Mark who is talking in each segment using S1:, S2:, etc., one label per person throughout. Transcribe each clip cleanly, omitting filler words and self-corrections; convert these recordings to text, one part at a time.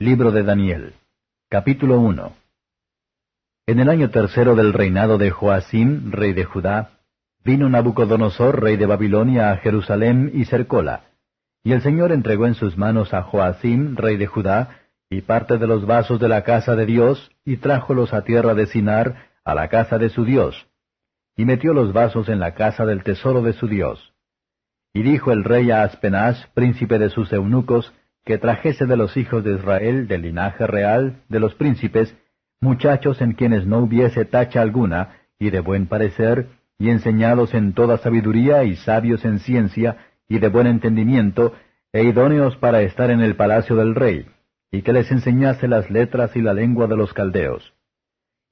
S1: Libro de Daniel. Capítulo 1. En el año tercero del reinado de Joacim, rey de Judá, vino Nabucodonosor, rey de Babilonia, a Jerusalén y cercóla. Y el Señor entregó en sus manos a Joacim, rey de Judá, y parte de los vasos de la casa de Dios, y trájolos a tierra de Sinar, a la casa de su Dios. Y metió los vasos en la casa del tesoro de su Dios. Y dijo el rey a Aspenaz, príncipe de sus eunucos, que trajese de los hijos de Israel, del linaje real, de los príncipes, muchachos en quienes no hubiese tacha alguna, y de buen parecer, y enseñados en toda sabiduría, y sabios en ciencia, y de buen entendimiento, e idóneos para estar en el palacio del rey, y que les enseñase las letras y la lengua de los caldeos.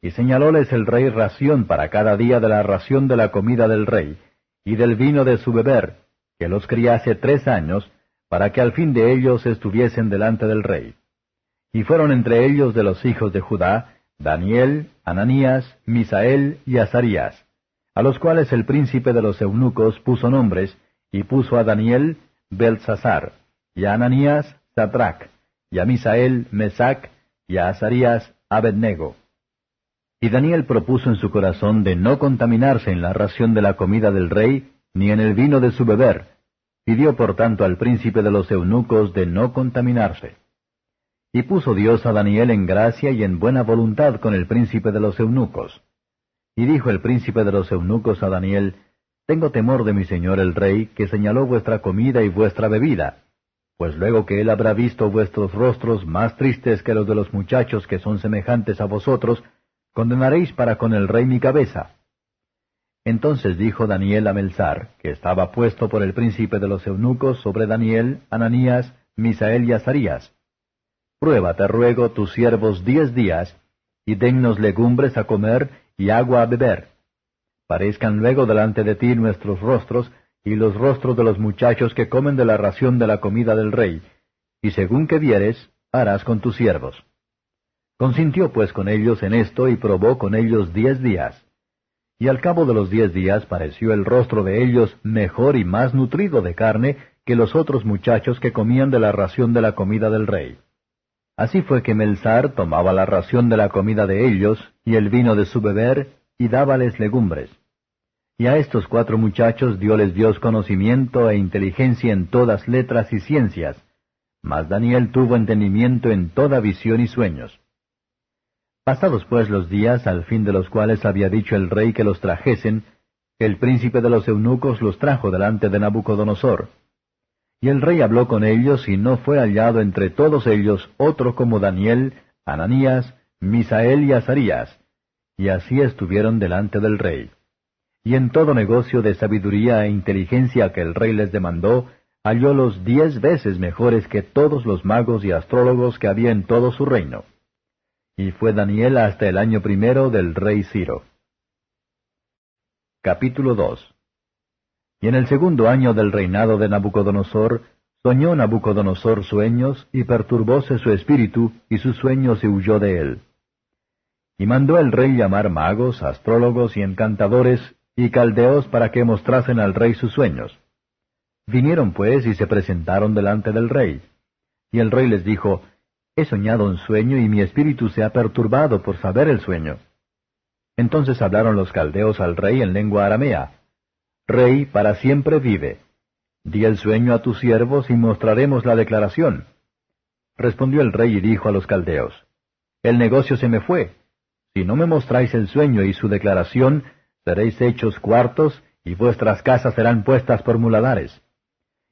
S1: Y señalóles el rey ración para cada día de la ración de la comida del rey, y del vino de su beber, que los criase 3 años, para que al fin de ellos estuviesen delante del rey. Y fueron entre ellos de los hijos de Judá, Daniel, Ananías, Misael y Azarías, a los cuales el príncipe de los eunucos puso nombres, y puso a Daniel Beltsasar, y a Ananías Sadrac, y a Misael Mesac, y a Azarías Abednego. Y Daniel propuso en su corazón de no contaminarse en la ración de la comida del rey, ni en el vino de su beber. Pidió por tanto al príncipe de los eunucos de no contaminarse. Y puso Dios a Daniel en gracia y en buena voluntad con el príncipe de los eunucos. Y dijo el príncipe de los eunucos a Daniel, Tengo temor de mi señor el rey, que señaló vuestra comida y vuestra bebida, pues luego que él habrá visto vuestros rostros más tristes que los de los muchachos que son semejantes a vosotros, condenaréis para con el rey mi cabeza. Entonces dijo Daniel a Melzar, que estaba puesto por el príncipe de los eunucos sobre Daniel, Ananías, Misael y Azarías, Prueba, te ruego, tus siervos 10 días, y dennos legumbres a comer y agua a beber. Parezcan luego delante de ti nuestros rostros, y los rostros de los muchachos que comen de la ración de la comida del rey, y según que vieres, harás con tus siervos. Consintió pues con ellos en esto, y probó con ellos 10 días. Y al cabo de los 10 días pareció el rostro de ellos mejor y más nutrido de carne que los otros muchachos que comían de la ración de la comida del rey. Así fue que Melzar tomaba la ración de la comida de ellos, y el vino de su beber, y dábales legumbres. Y a estos 4 muchachos dióles Dios conocimiento e inteligencia en todas letras y ciencias, mas Daniel tuvo entendimiento en toda visión y sueños. Pasados pues los días, al fin de los cuales había dicho el rey que los trajesen, el príncipe de los eunucos los trajo delante de Nabucodonosor. Y el rey habló con ellos, y no fue hallado entre todos ellos otro como Daniel, Ananías, Misael y Azarías, y así estuvieron delante del rey. Y en todo negocio de sabiduría e inteligencia que el rey les demandó, hallólos 10 veces mejores que todos los magos y astrólogos que había en todo su reino. Y fue Daniel hasta el año primero del rey Ciro. Capítulo 2. Y en el segundo año del reinado de Nabucodonosor, soñó Nabucodonosor sueños, y perturbóse su espíritu, y su sueño se huyó de él. Y mandó el rey llamar magos, astrólogos y encantadores, y caldeos para que mostrasen al rey sus sueños. Vinieron pues y se presentaron delante del rey. Y el rey les dijo, He soñado un sueño, y mi espíritu se ha perturbado por saber el sueño. Entonces hablaron los caldeos al rey en lengua aramea. Rey, para siempre vive. Di el sueño a tus siervos, y mostraremos la declaración. Respondió el rey y dijo a los caldeos, El negocio se me fue. Si no me mostráis el sueño y su declaración, seréis hechos cuartos, y vuestras casas serán puestas por muladares.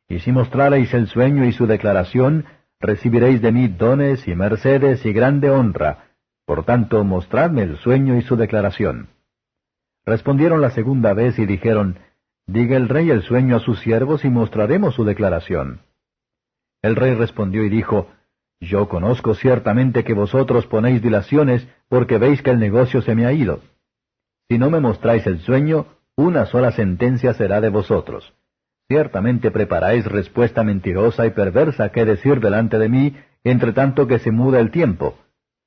S1: Y si mostrareis el sueño y su declaración, recibiréis de mí dones y mercedes y grande honra. Por tanto, mostradme el sueño y su declaración. Respondieron la segunda vez y dijeron, Diga el rey el sueño a sus siervos y mostraremos su declaración. El rey respondió y dijo, Yo conozco ciertamente que vosotros ponéis dilaciones porque veis que el negocio se me ha ido. Si no me mostráis el sueño, una sola sentencia será de vosotros. Ciertamente preparáis respuesta mentirosa y perversa que decir delante de mí, entre tanto que se muda el tiempo.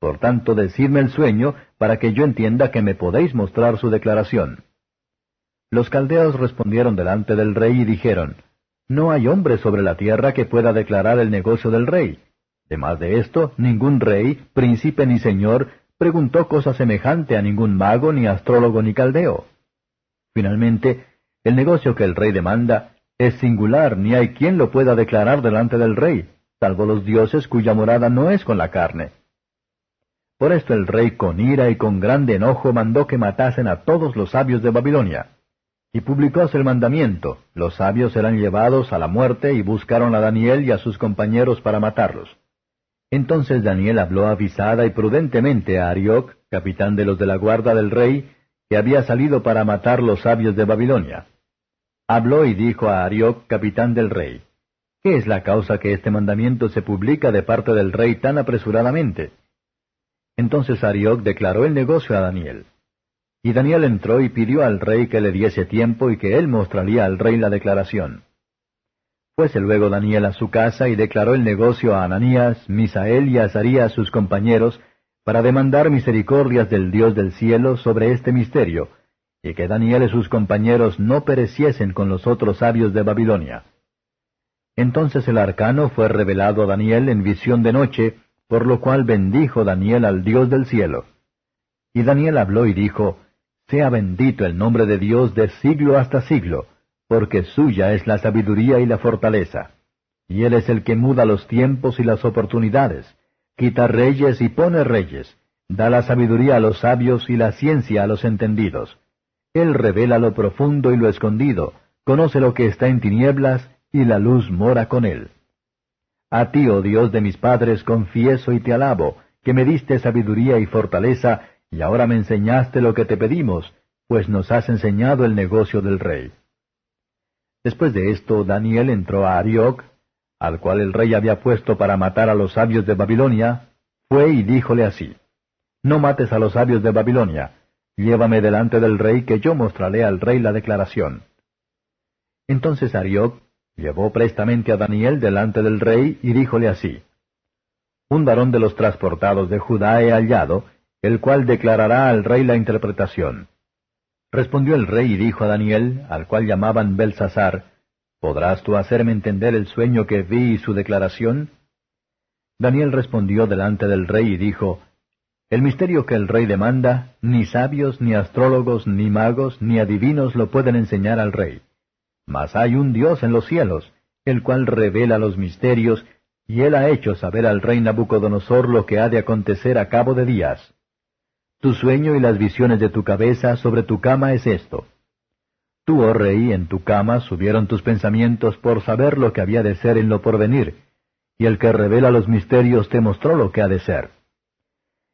S1: Por tanto, decidme el sueño, para que yo entienda que me podéis mostrar su declaración. Los caldeos respondieron delante del rey y dijeron, No hay hombre sobre la tierra que pueda declarar el negocio del rey. Además de esto, ningún rey, príncipe ni señor preguntó cosa semejante a ningún mago, ni astrólogo, ni caldeo. Finalmente, el negocio que el rey demanda es singular, ni hay quien lo pueda declarar delante del rey, salvo los dioses cuya morada no es con la carne. Por esto el rey con ira y con grande enojo mandó que matasen a todos los sabios de Babilonia. Y publicóse el mandamiento, los sabios serán llevados a la muerte, y buscaron a Daniel y a sus compañeros para matarlos. Entonces Daniel habló avisada y prudentemente a Arioc, capitán de los de la guarda del rey, que había salido para matar los sabios de Babilonia. Habló y dijo a Arioc, capitán del rey: ¿Qué es la causa que este mandamiento se publica de parte del rey tan apresuradamente? Entonces Arioc declaró el negocio a Daniel. Y Daniel entró y pidió al rey que le diese tiempo y que él mostraría al rey la declaración. Fuese luego Daniel a su casa y declaró el negocio a Ananías, Misael y Azarías sus compañeros, para demandar misericordias del Dios del cielo sobre este misterio, y que Daniel y sus compañeros no pereciesen con los otros sabios de Babilonia. Entonces el arcano fue revelado a Daniel en visión de noche, por lo cual bendijo Daniel al Dios del cielo. Y Daniel habló y dijo: Sea bendito el nombre de Dios de siglo hasta siglo, porque suya es la sabiduría y la fortaleza. Y Él es el que muda los tiempos y las oportunidades, quita reyes y pone reyes, da la sabiduría a los sabios y la ciencia a los entendidos. Él revela lo profundo y lo escondido, conoce lo que está en tinieblas, y la luz mora con Él. A ti, oh Dios de mis padres, confieso y te alabo, que me diste sabiduría y fortaleza, y ahora me enseñaste lo que te pedimos, pues nos has enseñado el negocio del rey. Después de esto, Daniel entró a Arioc, al cual el rey había puesto para matar a los sabios de Babilonia, fue y díjole así: No mates a los sabios de Babilonia, llévame delante del rey, que yo mostraré al rey la declaración. Entonces Arioc llevó prestamente a Daniel delante del rey, y díjole así: Un varón de los transportados de Judá he hallado, el cual declarará al rey la interpretación. Respondió el rey y dijo a Daniel, al cual llamaban Belsasar: ¿Podrás tú hacerme entender el sueño que vi y su declaración? Daniel respondió delante del rey y dijo: El misterio que el rey demanda, ni sabios, ni astrólogos, ni magos, ni adivinos lo pueden enseñar al rey. Mas hay un Dios en los cielos, el cual revela los misterios, y él ha hecho saber al rey Nabucodonosor lo que ha de acontecer a cabo de días. Tu sueño y las visiones de tu cabeza sobre tu cama es esto. Tú, oh rey, en tu cama subieron tus pensamientos por saber lo que había de ser en lo porvenir, y el que revela los misterios te mostró lo que ha de ser.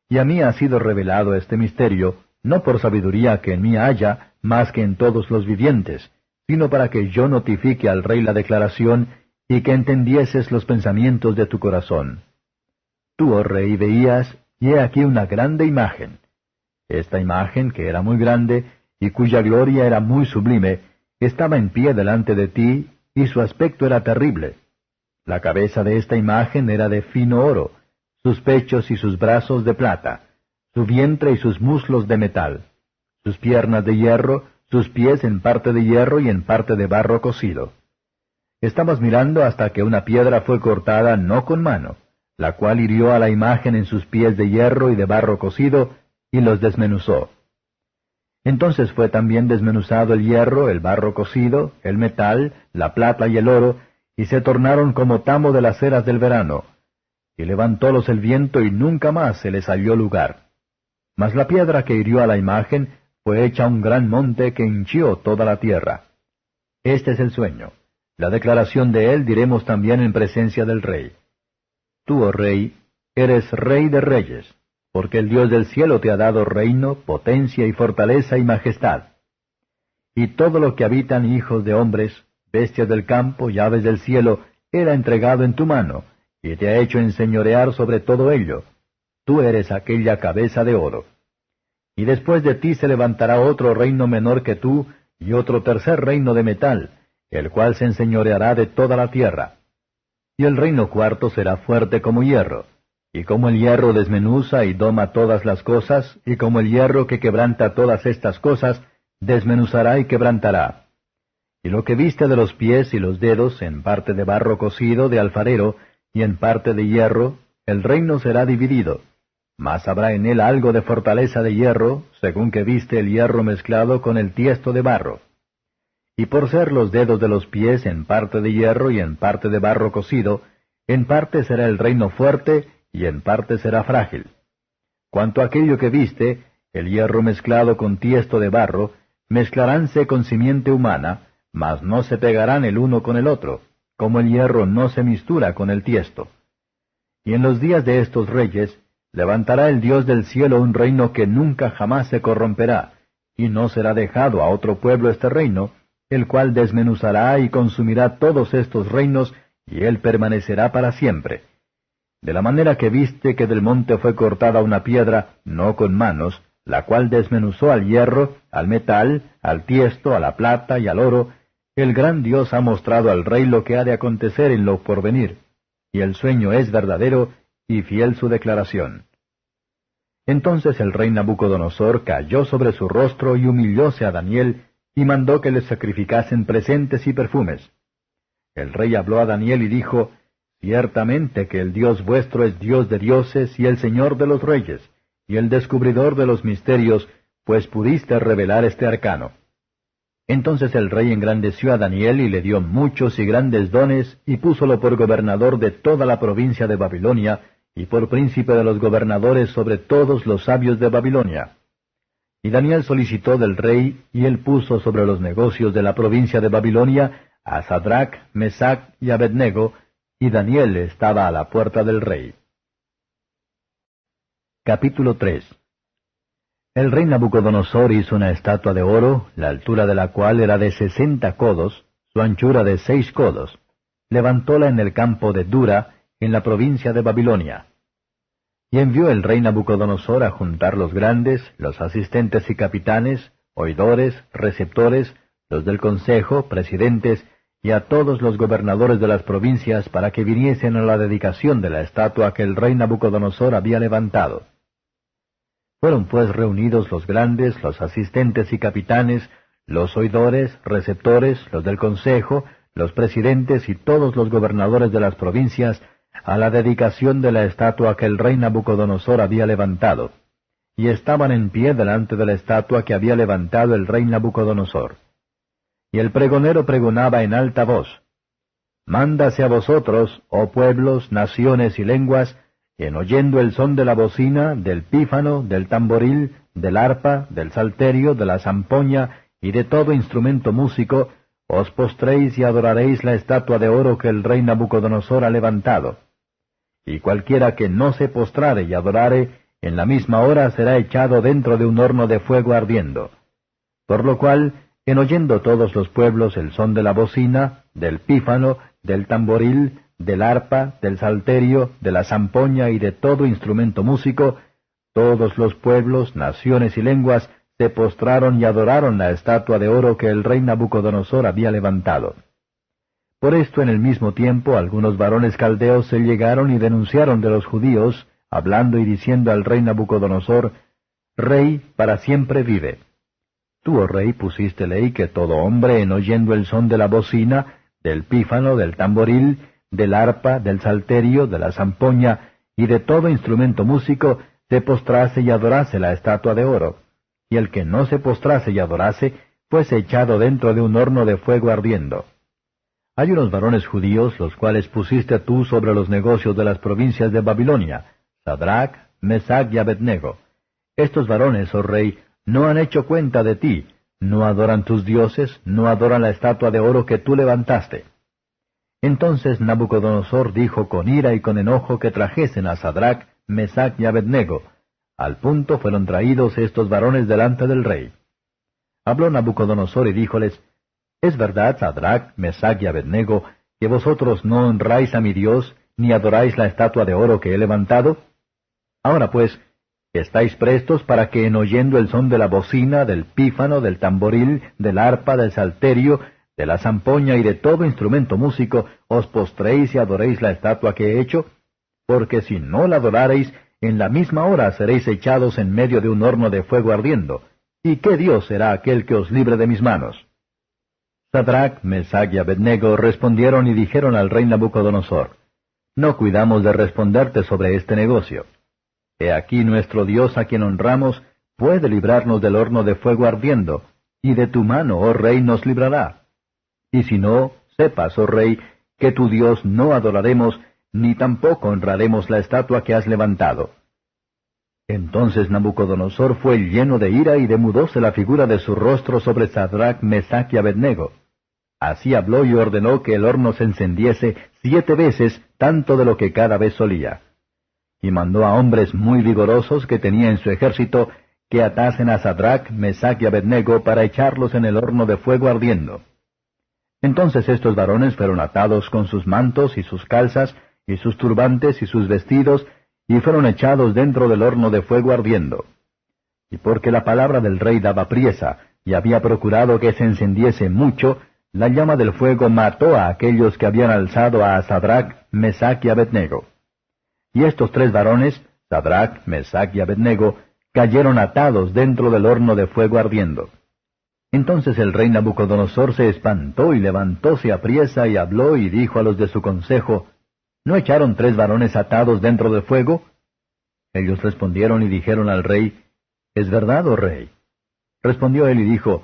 S1: Y a mí ha sido revelado este misterio, no por sabiduría que en mí haya, más que en todos los vivientes, sino para que yo notifique al rey la declaración, y que entendieses los pensamientos de tu corazón. Tú, oh rey, veías, y he aquí una grande imagen. Esta imagen, que era muy grande, y cuya gloria era muy sublime, estaba en pie delante de ti, y su aspecto era terrible. La cabeza de esta imagen era de fino oro, sus pechos y sus brazos de plata, su vientre y sus muslos de metal, sus piernas de hierro, sus pies en parte de hierro y en parte de barro cocido. Estabas mirando hasta que una piedra fue cortada no con mano, la cual hirió a la imagen en sus pies de hierro y de barro cocido, y los desmenuzó. Entonces fue también desmenuzado el hierro, el barro cocido, el metal, la plata y el oro, y se tornaron como tamo de las eras del verano. Y levantólos el viento, y nunca más se les halló lugar. Mas la piedra que hirió a la imagen fue hecha un gran monte que hinchió toda la tierra. Este es el sueño. La declaración de él diremos también en presencia del rey. Tú, oh rey, eres rey de reyes, porque el Dios del cielo te ha dado reino, potencia y fortaleza y majestad. Y todo lo que habitan hijos de hombres, bestias del campo y aves del cielo, era entregado en tu mano, y te ha hecho enseñorear sobre todo ello. Tú eres aquella cabeza de oro. Y después de ti se levantará otro reino menor que tú, y otro tercer reino de metal, el cual se enseñoreará de toda la tierra. Y el reino cuarto será fuerte como hierro, y como el hierro desmenuza y doma todas las cosas, y como el hierro que quebranta todas estas cosas, desmenuzará y quebrantará. Y lo que viste de los pies y los dedos, en parte de barro cocido de alfarero, y en parte de hierro, el reino será dividido, mas habrá en él algo de fortaleza de hierro, según que viste el hierro mezclado con el tiesto de barro. Y por ser los dedos de los pies en parte de hierro y en parte de barro cocido, en parte será el reino fuerte y en parte será frágil. Cuanto a aquello que viste, el hierro mezclado con tiesto de barro, mezclaránse con simiente humana, mas no se pegarán el uno con el otro, como el hierro no se mistura con el tiesto. Y en los días de estos reyes, levantará el Dios del cielo un reino que nunca jamás se corromperá, y no será dejado a otro pueblo este reino, el cual desmenuzará y consumirá todos estos reinos, y él permanecerá para siempre. De la manera que viste que del monte fue cortada una piedra, no con manos, la cual desmenuzó al hierro, al metal, al tiesto, a la plata y al oro, el gran Dios ha mostrado al rey lo que ha de acontecer en lo porvenir, y el sueño es verdadero, y fiel su declaración. Entonces el rey Nabucodonosor cayó sobre su rostro y humillóse a Daniel, y mandó que le sacrificasen presentes y perfumes. El rey habló a Daniel y dijo, Ciertamente que el Dios vuestro es Dios de dioses y el Señor de los reyes, y el descubridor de los misterios, pues pudiste revelar este arcano. Entonces el rey engrandeció a Daniel y le dio muchos y grandes dones, y púsolo por gobernador de toda la provincia de Babilonia, y por príncipe de los gobernadores sobre todos los sabios de Babilonia. Y Daniel solicitó del rey, y él puso sobre los negocios de la provincia de Babilonia a Sadrach, Mesach y Abednego, y Daniel estaba a la puerta del rey. Capítulo 3. El rey Nabucodonosor hizo una estatua de oro, la altura de la cual era de 60 codos, su anchura de 6 codos. Levantóla en el campo de Dura, en la provincia de Babilonia. Y envió el rey Nabucodonosor a juntar los grandes, los asistentes y capitanes, oidores, receptores, los del consejo, presidentes, y a todos los gobernadores de las provincias para que viniesen a la dedicación de la estatua que el rey Nabucodonosor había levantado. Fueron pues reunidos los grandes, los asistentes y capitanes, los oidores, receptores, los del consejo, los presidentes y todos los gobernadores de las provincias, a la dedicación de la estatua que el rey Nabucodonosor había levantado, y estaban en pie delante de la estatua que había levantado el rey Nabucodonosor. Y el pregonero pregonaba en alta voz, Mándase a vosotros, oh pueblos, naciones y lenguas, en oyendo el son de la bocina, del pífano, del tamboril, del arpa, del salterio, de la zampoña y de todo instrumento músico, os postréis y adoraréis la estatua de oro que el rey Nabucodonosor ha levantado. Y cualquiera que no se postrare y adorare, en la misma hora será echado dentro de un horno de fuego ardiendo. Por lo cual, en oyendo todos los pueblos el son de la bocina, del pífano, del tamboril, del arpa, del salterio, de la zampoña y de todo instrumento músico, todos los pueblos, naciones y lenguas se postraron y adoraron la estatua de oro que el rey Nabucodonosor había levantado. Por esto en el mismo tiempo algunos varones caldeos se llegaron y denunciaron de los judíos, hablando y diciendo al rey Nabucodonosor, Rey, para siempre vive. Tú, oh rey, pusiste ley que todo hombre, en oyendo el son de la bocina, del pífano, del tamboril, del arpa, del salterio, de la zampoña y de todo instrumento músico, se postrase y adorase la estatua de oro. Y el que no se postrase y adorase, fuese echado dentro de un horno de fuego ardiendo. Hay unos varones judíos, los cuales pusiste tú sobre los negocios de las provincias de Babilonia, Sadrach, Mesach y Abednego. Estos varones, oh rey, no han hecho cuenta de ti, no adoran tus dioses, no adoran la estatua de oro que tú levantaste. Entonces Nabucodonosor dijo con ira y con enojo que trajesen a Sadrach, Mesach y Abednego. Al punto fueron traídos estos varones delante del rey. Habló Nabucodonosor y díjoles, ¿Es verdad, Sadrach, Mesach y Abednego, que vosotros no honráis a mi Dios, ni adoráis la estatua de oro que he levantado? Ahora pues, ¿estáis prestos para que en oyendo el son de la bocina, del pífano, del tamboril, del arpa, del salterio, de la zampoña y de todo instrumento músico, os postréis y adoréis la estatua que he hecho? Porque si no la adorareis, en la misma hora seréis echados en medio de un horno de fuego ardiendo. ¿Y qué Dios será aquel que os libre de mis manos? Sadrach, Mesach y Abednego respondieron y dijeron al rey Nabucodonosor, no cuidamos de responderte sobre este negocio. He aquí nuestro Dios a quien honramos puede librarnos del horno de fuego ardiendo, y de tu mano, oh rey, nos librará. Y si no, sepas, oh rey, que tu Dios no adoraremos, ni tampoco honraremos la estatua que has levantado. Entonces Nabucodonosor fue lleno de ira y demudóse la figura de su rostro sobre Sadrach, Mesach y Abednego. Así habló y ordenó que el horno se encendiese 7 veces, tanto de lo que cada vez solía. Y mandó a hombres muy vigorosos que tenía en su ejército, que atasen a Sadrach, Mesach y Abednego para echarlos en el horno de fuego ardiendo. Entonces estos varones fueron atados con sus mantos y sus calzas, y sus turbantes y sus vestidos, y fueron echados dentro del horno de fuego ardiendo. Y porque la palabra del rey daba priesa, y había procurado que se encendiese mucho, la llama del fuego mató a aquellos que habían alzado a Sadrach, Mesach y Abednego. Y estos 3 varones, Sadrach, Mesach y Abednego, cayeron atados dentro del horno de fuego ardiendo. Entonces el rey Nabucodonosor se espantó y levantóse apriesa y habló y dijo a los de su consejo, ¿no echaron 3 varones atados dentro del fuego? Ellos respondieron y dijeron al rey, ¿es verdad, oh rey? Respondió él y dijo,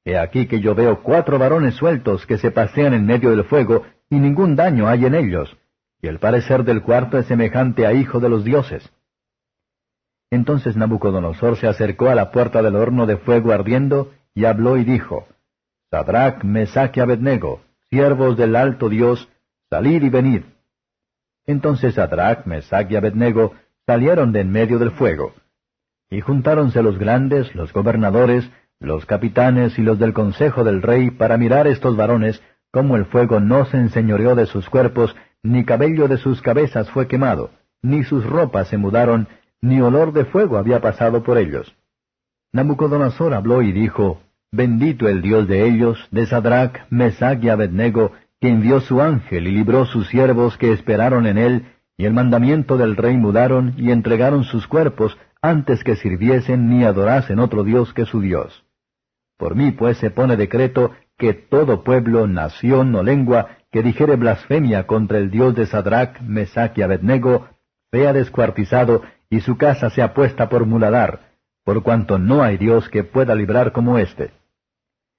S1: He aquí que yo veo 4 varones sueltos que se pasean en medio del fuego, y ningún daño hay en ellos, y el parecer del cuarto es semejante a hijo de los dioses. Entonces Nabucodonosor se acercó a la puerta del horno de fuego ardiendo, y habló y dijo, Sadrach, Mesach y Abednego, siervos del alto Dios, salid y venid. Entonces Sadrach, Mesach y Abednego salieron de en medio del fuego. Y juntáronse los grandes, los gobernadores, los capitanes y los del consejo del rey para mirar estos varones, cómo el fuego no se enseñoreó de sus cuerpos, ni cabello de sus cabezas fue quemado, ni sus ropas se mudaron, ni olor de fuego había pasado por ellos. Nabucodonosor habló y dijo, Bendito el Dios de ellos, de Sadrach, Mesach y Abednego, que envió su ángel y libró sus siervos que esperaron en él, y el mandamiento del rey mudaron y entregaron sus cuerpos antes que sirviesen ni adorasen otro Dios que su Dios. Por mí pues se pone decreto que todo pueblo, nación o lengua que dijere blasfemia contra el Dios de Sadrach, Mesach y Abednego, sea descuartizado y su casa sea puesta por muladar, por cuanto no hay Dios que pueda librar como éste.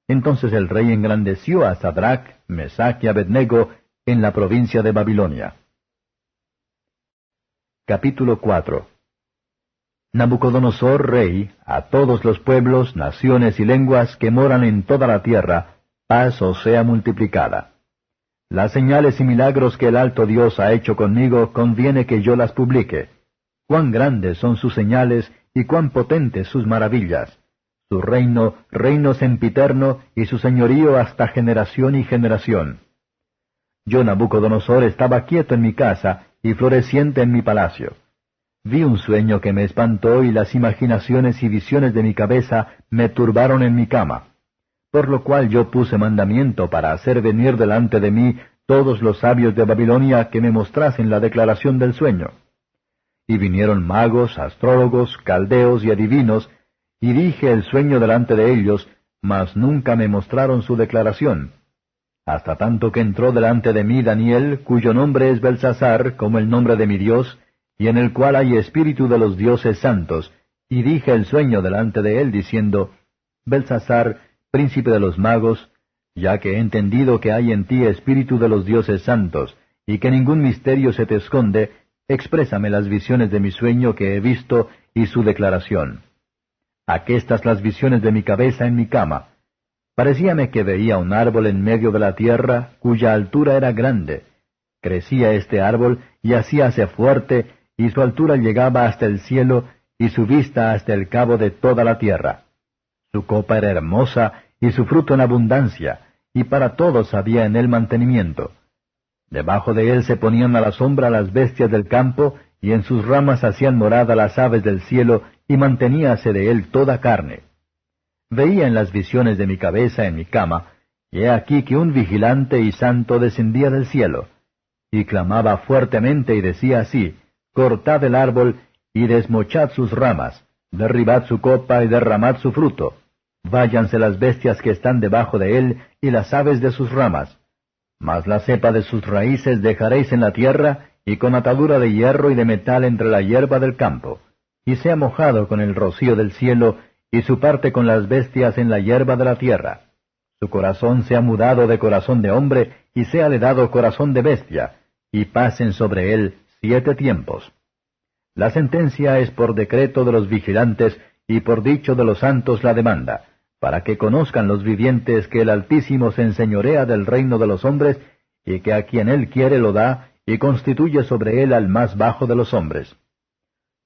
S1: Entonces el rey engrandeció a Sadrach, Mesach y Abednego en la provincia de Babilonia. Capítulo 4. Nabucodonosor, rey, a todos los pueblos, naciones y lenguas que moran en toda la tierra, paz os sea multiplicada. Las señales y milagros que el alto Dios ha hecho conmigo conviene que yo las publique. Cuán grandes son sus señales y cuán potentes sus maravillas. Su reino, reino sempiterno, y su señorío hasta generación y generación. Yo, Nabucodonosor, estaba quieto en mi casa y floreciente en mi palacio. Vi un sueño que me espantó y las imaginaciones y visiones de mi cabeza me turbaron en mi cama. Por lo cual yo puse mandamiento para hacer venir delante de mí todos los sabios de Babilonia que me mostrasen la declaración del sueño. Y vinieron magos, astrólogos, caldeos y adivinos, y dije el sueño delante de ellos, mas nunca me mostraron su declaración. Hasta tanto que entró delante de mí Daniel, cuyo nombre es Belsasar, como el nombre de mi Dios, y en el cual hay espíritu de los dioses santos, y dije el sueño delante de él, diciendo, Belsasar, príncipe de los magos, ya que he entendido que hay en ti espíritu de los dioses santos, y que ningún misterio se te esconde, exprésame las visiones de mi sueño que he visto, y su declaración. Aquestas las visiones de mi cabeza en mi cama. Parecíame que veía un árbol en medio de la tierra, cuya altura era grande. Crecía este árbol, y hacíase fuerte, y su altura llegaba hasta el cielo, y su vista hasta el cabo de toda la tierra. Su copa era hermosa, y su fruto en abundancia, y para todos había en él mantenimiento. Debajo de él se ponían a la sombra las bestias del campo, y en sus ramas hacían morada las aves del cielo, y manteníase de él toda carne. Veía en las visiones de mi cabeza en mi cama, y he aquí que un vigilante y santo descendía del cielo, y clamaba fuertemente y decía así, Cortad el árbol, y desmochad sus ramas, derribad su copa y derramad su fruto. Váyanse las bestias que están debajo de él, y las aves de sus ramas. Mas la cepa de sus raíces dejaréis en la tierra, y con atadura de hierro y de metal entre la hierba del campo, y sea mojado con el rocío del cielo, y su parte con las bestias en la hierba de la tierra. Su corazón sea mudado de corazón de hombre, y séale dado corazón de bestia, y pasen sobre él 7 tiempos. La sentencia es por decreto de los vigilantes, y por dicho de los santos la demanda, para que conozcan los vivientes que el Altísimo se enseñorea del reino de los hombres, y que a quien él quiere lo da, y constituye sobre él al más bajo de los hombres.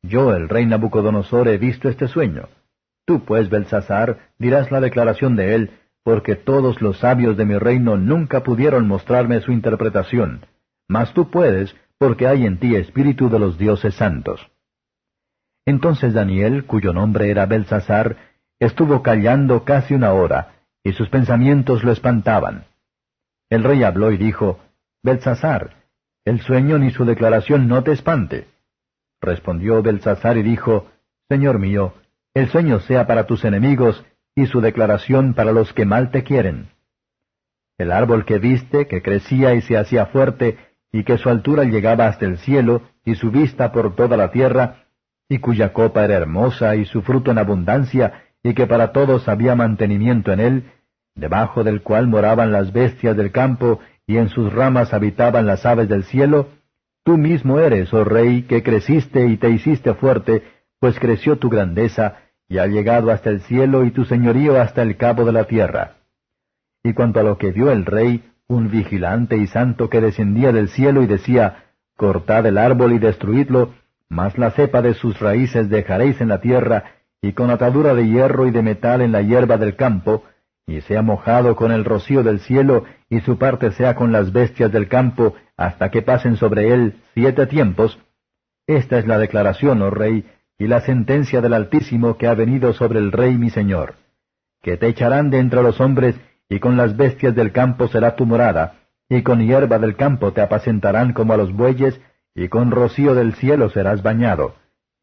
S1: Yo, el rey Nabucodonosor, he visto este sueño. Tú, pues, Belsasar, dirás la declaración de él, porque todos los sabios de mi reino nunca pudieron mostrarme su interpretación, mas tú puedes, porque hay en ti espíritu de los dioses santos. Entonces Daniel, cuyo nombre era Belsasar, estuvo callando casi 1 hora, y sus pensamientos lo espantaban. El rey habló y dijo, Belsasar, el sueño ni su declaración no te espante. Respondió Belsasar y dijo, Señor mío, el sueño sea para tus enemigos, y su declaración para los que mal te quieren. El árbol que viste, que crecía y se hacía fuerte, y que su altura llegaba hasta el cielo, y su vista por toda la tierra, y cuya copa era hermosa, y su fruto en abundancia, y que para todos había mantenimiento en él, debajo del cual moraban las bestias del campo, y en sus ramas habitaban las aves del cielo, tú mismo eres, oh rey, que creciste y te hiciste fuerte, pues creció tu grandeza, y ha llegado hasta el cielo y tu señorío hasta el cabo de la tierra. Y cuanto a lo que vio el rey, un vigilante y santo que descendía del cielo y decía, cortad el árbol y destruidlo, mas la cepa de sus raíces dejaréis en la tierra, y con atadura de hierro y de metal en la hierba del campo, y sea mojado con el rocío del cielo, y su parte sea con las bestias del campo, hasta que pasen sobre él 7 tiempos. Esta es la declaración, oh rey, y la sentencia del Altísimo que ha venido sobre el rey mi señor, que te echarán de entre los hombres, y con las bestias del campo será tu morada, y con hierba del campo te apacentarán como a los bueyes, y con rocío del cielo serás bañado.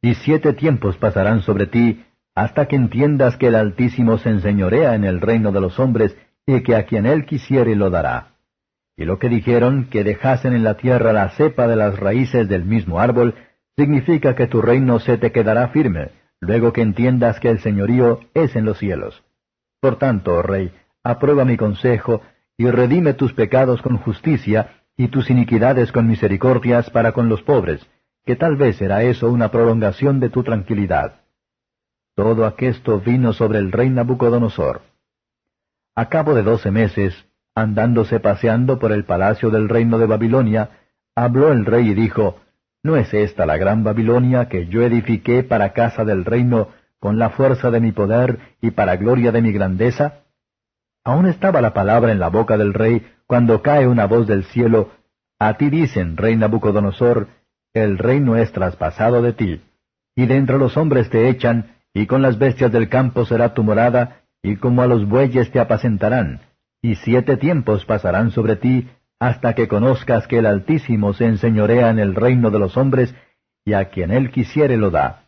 S1: Y 7 tiempos pasarán sobre ti, hasta que entiendas que el Altísimo se enseñorea en el reino de los hombres, y que a quien él quisiere lo dará. Y lo que dijeron, que dejasen en la tierra la cepa de las raíces del mismo árbol, significa que tu reino se te quedará firme, luego que entiendas que el señorío es en los cielos. Por tanto, oh rey, aprueba mi consejo, y redime tus pecados con justicia, y tus iniquidades con misericordias para con los pobres, que tal vez será eso una prolongación de tu tranquilidad. Todo aquesto vino sobre el rey Nabucodonosor. A cabo de 12 meses, andándose paseando por el palacio del reino de Babilonia, habló el rey y dijo, ¿no es esta la gran Babilonia que yo edifiqué para casa del reino, con la fuerza de mi poder y para gloria de mi grandeza? Aún estaba la palabra en la boca del rey, cuando cae una voz del cielo, a ti dicen, rey Nabucodonosor, el reino es traspasado de ti, y de entre los hombres te echan, y con las bestias del campo será tu morada, y como a los bueyes te apacentarán, y 7 tiempos pasarán sobre ti, hasta que conozcas que el Altísimo se enseñorea en el reino de los hombres, y a quien él quisiere lo da.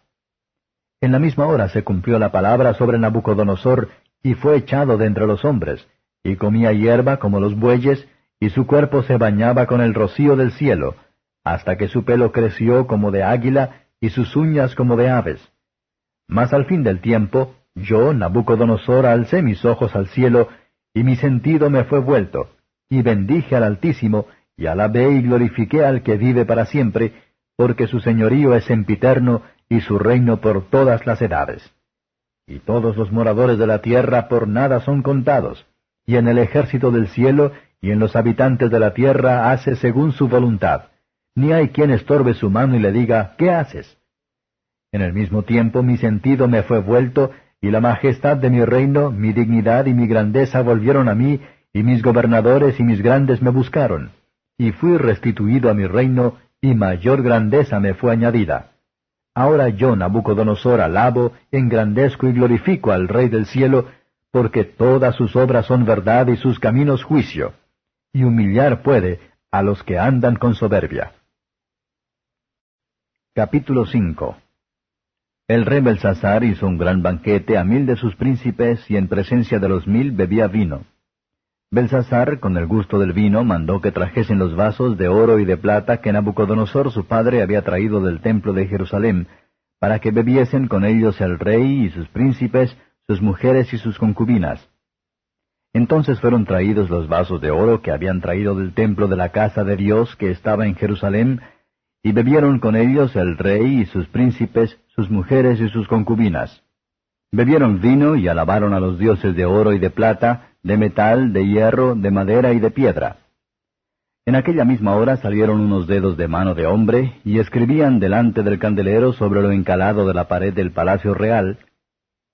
S1: En la misma hora se cumplió la palabra sobre Nabucodonosor, y fue echado de entre los hombres, y comía hierba como los bueyes, y su cuerpo se bañaba con el rocío del cielo, hasta que su pelo creció como de águila, y sus uñas como de aves. Mas al fin del tiempo, yo, Nabucodonosor, alcé mis ojos al cielo, y mi sentido me fue vuelto, y bendije al Altísimo, y alabé y glorifiqué al que vive para siempre, porque su señorío es sempiterno, y su reino por todas las edades. Y todos los moradores de la tierra por nada son contados, y en el ejército del cielo, y en los habitantes de la tierra hace según su voluntad, ni hay quien estorbe su mano y le diga, ¿qué haces? En el mismo tiempo mi sentido me fue vuelto, y la majestad de mi reino, mi dignidad y mi grandeza volvieron a mí, y mis gobernadores y mis grandes me buscaron. Y fui restituido a mi reino, y mayor grandeza me fue añadida. Ahora yo, Nabucodonosor, alabo, engrandezco y glorifico al Rey del cielo, porque todas sus obras son verdad y sus caminos juicio, y humillar puede a los que andan con soberbia. Capítulo 5. El rey Belsasar hizo un gran banquete a 1000 de sus príncipes, y en presencia de los 1000 bebía vino. Belsasar, con el gusto del vino, mandó que trajesen los vasos de oro y de plata que Nabucodonosor su padre había traído del templo de Jerusalén, para que bebiesen con ellos el rey y sus príncipes, sus mujeres y sus concubinas. Entonces fueron traídos los vasos de oro que habían traído del templo de la casa de Dios que estaba en Jerusalén, y bebieron con ellos el rey y sus príncipes, sus mujeres y sus concubinas. Bebieron vino y alabaron a los dioses de oro y de plata, de metal, de hierro, de madera y de piedra. En aquella misma hora salieron unos dedos de mano de hombre, y escribían delante del candelero sobre lo encalado de la pared del palacio real,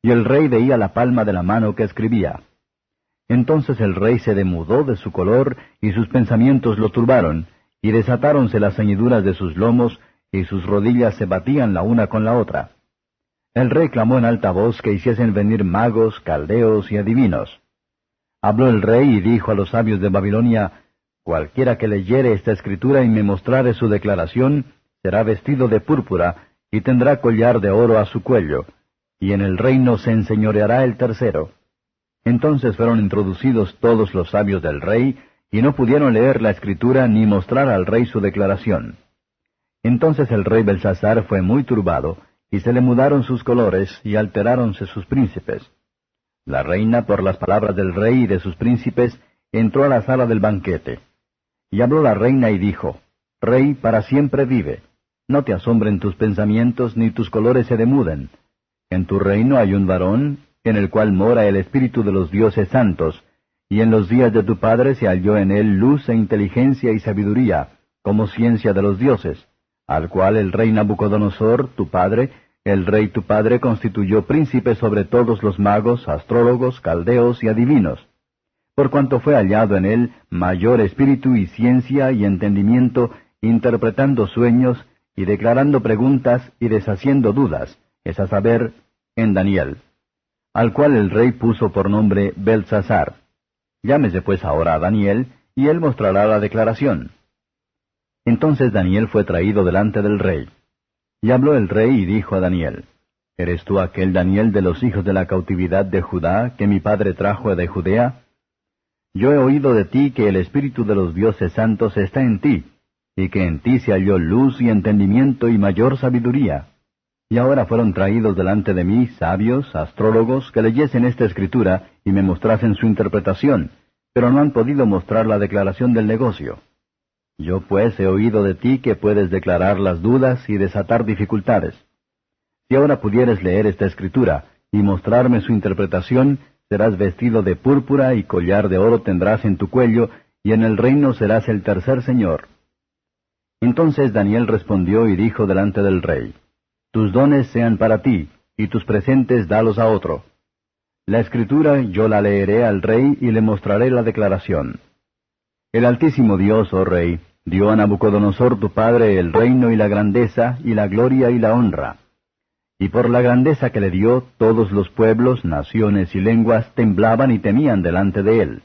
S1: y el rey veía la palma de la mano que escribía. Entonces el rey se demudó de su color, y sus pensamientos lo turbaron, y desatáronse las ceñiduras de sus lomos, y sus rodillas se batían la una con la otra. El rey clamó en alta voz que hiciesen venir magos, caldeos y adivinos. Habló el rey y dijo a los sabios de Babilonia: Cualquiera que leyere esta escritura y me mostrare su declaración, será vestido de púrpura, y tendrá collar de oro a su cuello, y en el reino se enseñoreará el tercero. Entonces fueron introducidos todos los sabios del rey, y no pudieron leer la escritura ni mostrar al rey su declaración. Entonces el rey Belsasar fue muy turbado, y se le mudaron sus colores, y alteráronse sus príncipes. La reina, por las palabras del rey y de sus príncipes, entró a la sala del banquete. Y habló la reina y dijo: Rey, para siempre vive. No te asombren tus pensamientos, ni tus colores se demuden. En tu reino hay un varón, en el cual mora el espíritu de los dioses santos, y en los días de tu padre se halló en él luz e inteligencia y sabiduría, como ciencia de los dioses, al cual el rey Nabucodonosor, tu padre, el rey tu padre constituyó príncipe sobre todos los magos, astrólogos, caldeos y adivinos, por cuanto fue hallado en él mayor espíritu y ciencia y entendimiento, interpretando sueños y declarando preguntas y deshaciendo dudas, es a saber, en Daniel, al cual el rey puso por nombre Belsasar. Llámese pues ahora a Daniel, y él mostrará la declaración. Entonces Daniel fue traído delante del rey. Y habló el rey y dijo a Daniel: ¿Eres tú aquel Daniel de los hijos de la cautividad de Judá, que mi padre trajo de Judea? Yo he oído de ti que el espíritu de los dioses santos está en ti, y que en ti se halló luz y entendimiento y mayor sabiduría. Y ahora fueron traídos delante de mí sabios, astrólogos, que leyesen esta escritura y me mostrasen su interpretación, pero no han podido mostrar la declaración del negocio. Yo pues he oído de ti que puedes declarar las dudas y desatar dificultades. Si ahora pudieres leer esta escritura y mostrarme su interpretación, serás vestido de púrpura y collar de oro tendrás en tu cuello, y en el reino serás el tercer señor. Entonces Daniel respondió y dijo delante del rey: Tus dones sean para ti, y tus presentes dalos a otro. La escritura yo la leeré al rey y le mostraré la declaración. El Altísimo Dios, oh Rey, dio a Nabucodonosor tu padre el reino y la grandeza, y la gloria y la honra. Y por la grandeza que le dio, todos los pueblos, naciones y lenguas temblaban y temían delante de él.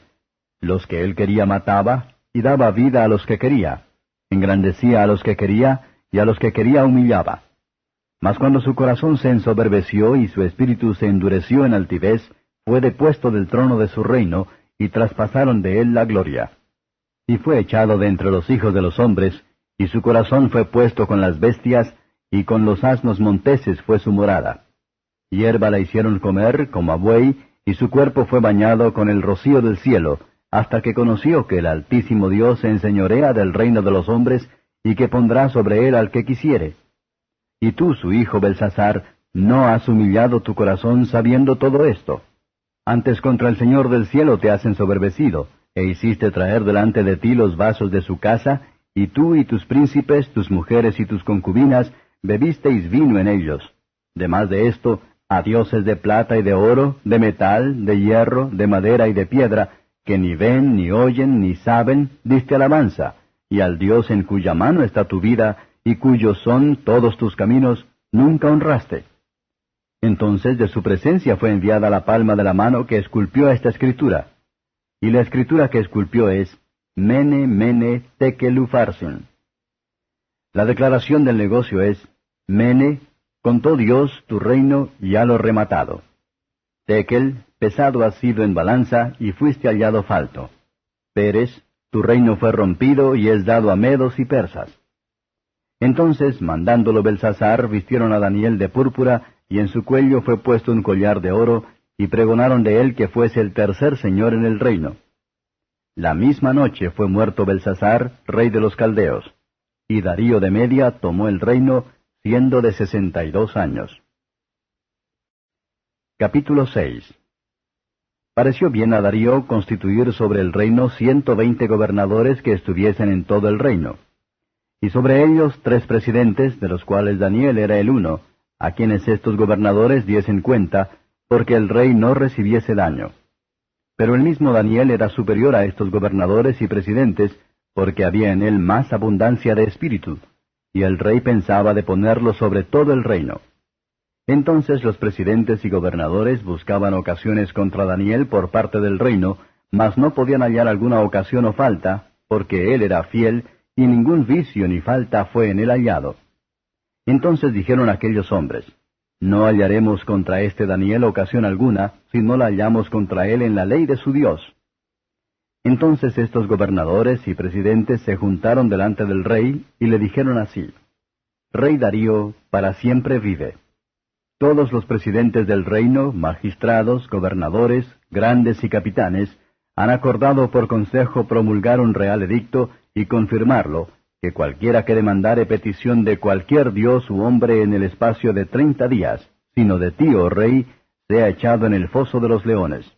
S1: Los que él quería mataba, y daba vida a los que quería. Engrandecía a los que quería, y a los que quería humillaba. Mas cuando su corazón se ensoberbeció y su espíritu se endureció en altivez, fue depuesto del trono de su reino, y traspasaron de él la gloria. Y fue echado de entre los hijos de los hombres, y su corazón fue puesto con las bestias, y con los asnos monteses fue su morada. Hierba la hicieron comer como a buey, y su cuerpo fue bañado con el rocío del cielo, hasta que conoció que el Altísimo Dios se enseñorea del reino de los hombres, y que pondrá sobre él al que quisiere. Y tú, su hijo Belsasar, no has humillado tu corazón sabiendo todo esto. Antes contra el Señor del cielo te has ensoberbecido, e hiciste traer delante de ti los vasos de su casa, y tú y tus príncipes, tus mujeres y tus concubinas, bebisteis vino en ellos. Demás de esto, a dioses de plata y de oro, de metal, de hierro, de madera y de piedra, que ni ven, ni oyen, ni saben, diste alabanza, y al Dios en cuya mano está tu vida, y cuyos son todos tus caminos, nunca honraste. Entonces de su presencia fue enviada la palma de la mano que esculpió esta escritura. Y la escritura que esculpió es Mene, Mene, Tekel Upharsin. La declaración del negocio es: Mene, contó Dios tu reino y ha lo rematado. Tekel, pesado has sido en balanza y fuiste hallado falto.
S2: Pérez, tu reino fue rompido y es dado a medos y persas. Entonces, mandándolo Belsasar, vistieron a Daniel de púrpura, y en su cuello fue puesto un collar de oro, y pregonaron de él que fuese el tercer señor en el reino. La misma noche fue muerto Belsasar, rey de los caldeos, y Darío de Media tomó el reino, siendo de 62 años. Capítulo 6. Pareció bien a Darío constituir sobre el reino 120 gobernadores que estuviesen en todo el reino, y sobre ellos 3 presidentes, de los cuales Daniel era el uno, a quienes estos gobernadores diesen cuenta, porque el rey no recibiese daño. Pero el mismo Daniel era superior a estos gobernadores y presidentes, porque había en él más abundancia de espíritu, y el rey pensaba de ponerlo sobre todo el reino. Entonces los presidentes y gobernadores buscaban ocasiones contra Daniel por parte del reino, mas no podían hallar alguna ocasión o falta, porque él era fiel, y ningún vicio ni falta fue en él hallado. Entonces dijeron aquellos hombres, no hallaremos contra este Daniel ocasión alguna, si no la hallamos contra él en la ley de su Dios. Entonces estos gobernadores y presidentes se juntaron delante del rey, y le dijeron así, Rey Darío, para siempre vive. Todos los presidentes del reino, magistrados, gobernadores, grandes y capitanes, han acordado por consejo promulgar un real edicto y confirmarlo, que cualquiera que demandare petición de cualquier dios u hombre en el espacio de 30 días, sino de ti, oh rey, sea echado en el foso de los leones.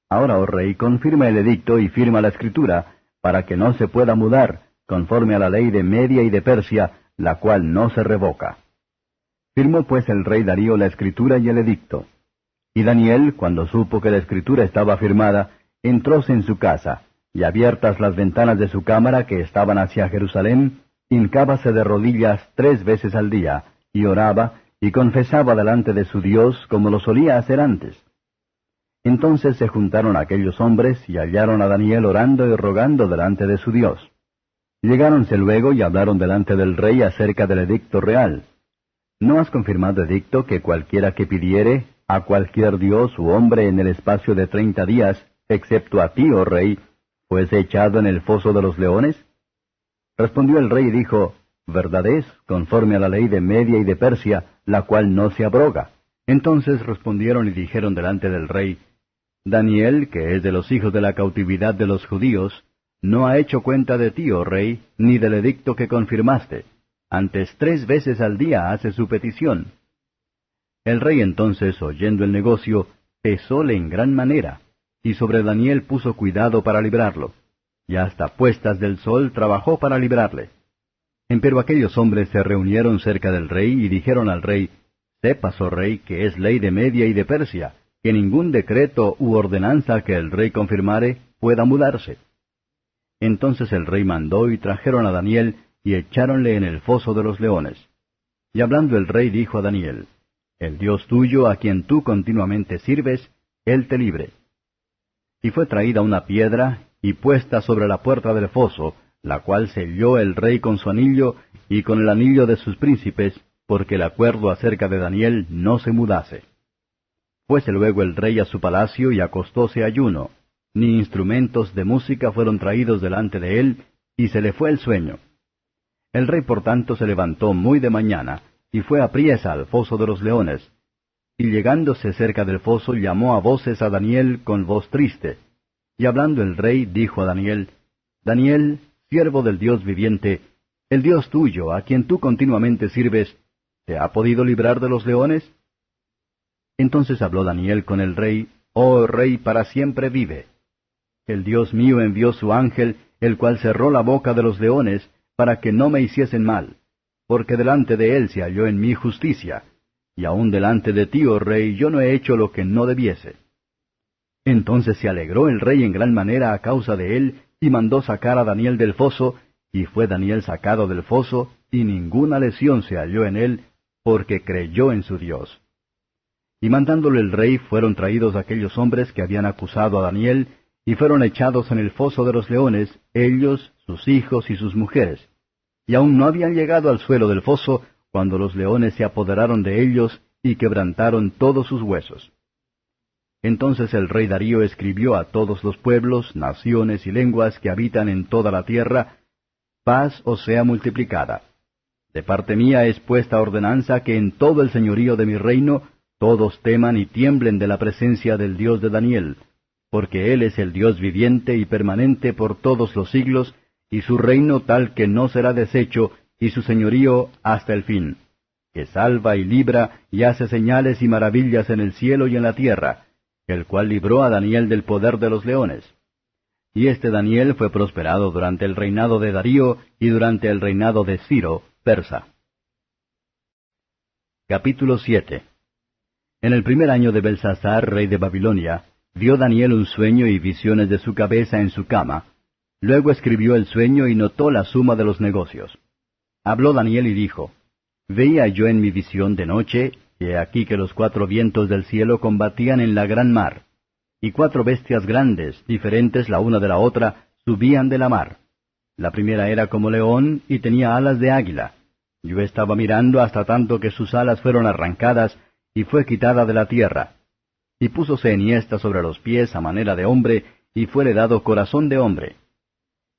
S2: Ahora, oh rey, confirma el edicto y firma la escritura, para que no se pueda mudar, conforme a la ley de Media y de Persia, la cual no se revoca. Firmó pues el rey Darío la escritura y el edicto. Y Daniel, cuando supo que la escritura estaba firmada, entróse en su casa, y abiertas las ventanas de su cámara que estaban hacia Jerusalén, hincábase de rodillas 3 veces al día, y oraba, y confesaba delante de su Dios como lo solía hacer antes. Entonces se juntaron aquellos hombres, y hallaron a Daniel orando y rogando delante de su Dios. Llegáronse luego y hablaron delante del rey acerca del edicto real. ¿No has confirmado edicto que cualquiera que pidiere a cualquier dios u hombre en el espacio de 30 días, excepto a ti, oh rey, fuese echado en el foso de los leones? Respondió el rey y dijo, Verdad es, conforme a la ley de Media y de Persia, la cual no se abroga. Entonces respondieron y dijeron delante del rey, Daniel, que es de los hijos de la cautividad de los judíos, no ha hecho cuenta de ti, oh rey, ni del edicto que confirmaste. Antes 3 veces al día hace su petición. El rey entonces, oyendo el negocio, pesóle en gran manera, y sobre Daniel puso cuidado para librarlo, y hasta puestas del sol trabajó para librarle. Empero aquellos hombres se reunieron cerca del rey y dijeron al rey, Sepas, oh rey, que es ley de Media y de Persia, que ningún decreto u ordenanza que el rey confirmare pueda mudarse. Entonces el rey mandó y trajeron a Daniel, y echáronle en el foso de los leones. Y hablando el rey dijo a Daniel, El Dios tuyo, a quien tú continuamente sirves, él te libre. Y fue traída una piedra, y puesta sobre la puerta del foso, la cual selló el rey con su anillo, y con el anillo de sus príncipes, porque el acuerdo acerca de Daniel no se mudase. Fuese luego el rey a su palacio, y acostóse ayuno, ni instrumentos de música fueron traídos delante de él, y se le fue el sueño. El rey por tanto se levantó muy de mañana, y fue apriesa al foso de los leones. Y llegándose cerca del foso llamó a voces a Daniel con voz triste. Y hablando el rey dijo a Daniel, Daniel, siervo del Dios viviente, el Dios tuyo, a quien tú continuamente sirves, ¿te ha podido librar de los leones? Entonces habló Daniel con el rey, Oh rey, para siempre vive. El Dios mío envió su ángel, el cual cerró la boca de los leones, para que no me hiciesen mal, porque delante de él se halló en mí justicia, y aun delante de ti, oh rey, yo no he hecho lo que no debiese. Entonces se alegró el rey en gran manera a causa de él, y mandó sacar a Daniel del foso, y fue Daniel sacado del foso, y ninguna lesión se halló en él, porque creyó en su Dios. Y mandándole el rey, fueron traídos aquellos hombres que habían acusado a Daniel, y fueron echados en el foso de los leones, ellos, sus hijos y sus mujeres. Y aún no habían llegado al suelo del foso, cuando los leones se apoderaron de ellos, y quebrantaron todos sus huesos. Entonces el rey Darío escribió a todos los pueblos, naciones y lenguas que habitan en toda la tierra: paz os sea multiplicada. De parte mía es puesta ordenanza que en todo el señorío de mi reino todos teman y tiemblen de la presencia del Dios de Daniel, porque Él es el Dios viviente y permanente por todos los siglos, y su reino tal que no será deshecho, y su señorío hasta el fin, que salva y libra y hace señales y maravillas en el cielo y en la tierra, el cual libró a Daniel del poder de los leones. Y este Daniel fue prosperado durante el reinado de Darío y durante el reinado de Ciro, persa. Capítulo 7. En el primer año de Belsasar, rey de Babilonia, vio Daniel un sueño y visiones de su cabeza en su cama. Luego escribió el sueño y notó la suma de los negocios. Habló Daniel y dijo: Veía yo en mi visión de noche, y he aquí que los 4 vientos del cielo combatían en la gran mar, y 4 bestias grandes, diferentes la una de la otra, subían de la mar. La primera era como león, y tenía alas de águila. Yo estaba mirando hasta tanto que sus alas fueron arrancadas, y fue quitada de la tierra. Y púsose enhiesta sobre los pies a manera de hombre, y fuele dado corazón de hombre.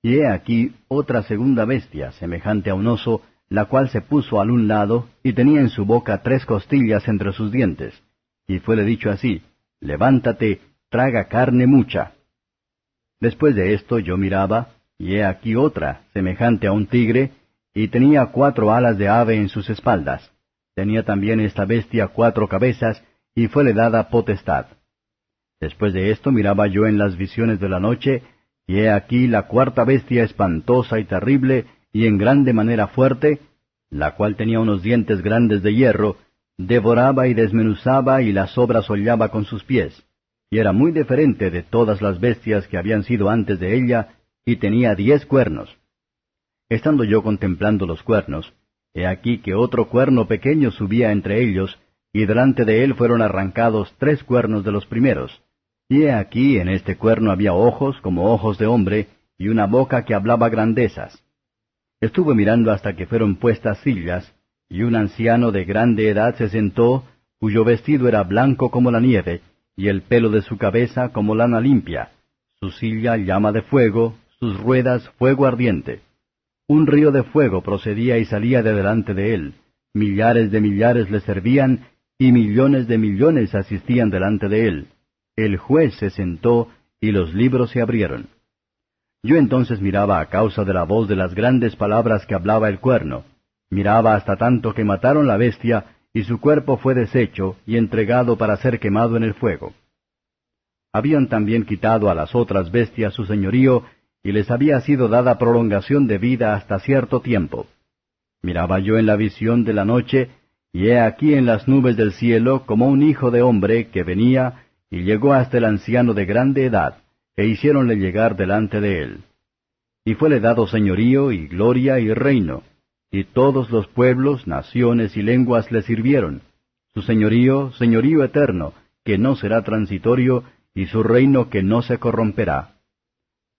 S2: Y he aquí otra segunda bestia, semejante a un oso, la cual se puso al un lado, y tenía en su boca 3 costillas entre sus dientes. Y fuele dicho así: Levántate, traga carne mucha. Después de esto yo miraba, y he aquí otra, semejante a un tigre, y tenía 4 alas de ave en sus espaldas. Tenía también esta bestia 4 cabezas, y fuele dada potestad. Después de esto miraba yo en las visiones de la noche, y he aquí la 4ª bestia espantosa y terrible, y en grande manera fuerte, la cual tenía unos dientes grandes de hierro, devoraba y desmenuzaba, y las obras hollaba con sus pies, y era muy diferente de todas las bestias que habían sido antes de ella, y tenía 10 cuernos. Estando yo contemplando los cuernos, he aquí que otro cuerno pequeño subía entre ellos, y delante de él fueron arrancados 3 cuernos de los primeros. Y he aquí en este cuerno había ojos como ojos de hombre, y una boca que hablaba grandezas. Estuve mirando hasta que fueron puestas sillas, y un anciano de grande edad se sentó, cuyo vestido era blanco como la nieve, y el pelo de su cabeza como lana limpia, su silla llama de fuego, sus ruedas fuego ardiente. Un río de fuego procedía y salía de delante de él, millares de millares le servían, y millones de millones asistían delante de él. El juez se sentó, y los libros se abrieron. Yo entonces miraba a causa de la voz de las grandes palabras que hablaba el cuerno. Miraba hasta tanto que mataron la bestia, y su cuerpo fue deshecho y entregado para ser quemado en el fuego. Habían también quitado a las otras bestias su señorío, y les había sido dada prolongación de vida hasta cierto tiempo. Miraba yo en la visión de la noche, y he aquí en las nubes del cielo como un hijo de hombre que venía, y llegó hasta el anciano de grande edad, e hiciéronle llegar delante de él. Y fuele dado señorío, y gloria, y reino, y todos los pueblos, naciones y lenguas le sirvieron. Su señorío, señorío eterno, que no será transitorio, y su reino que no se corromperá.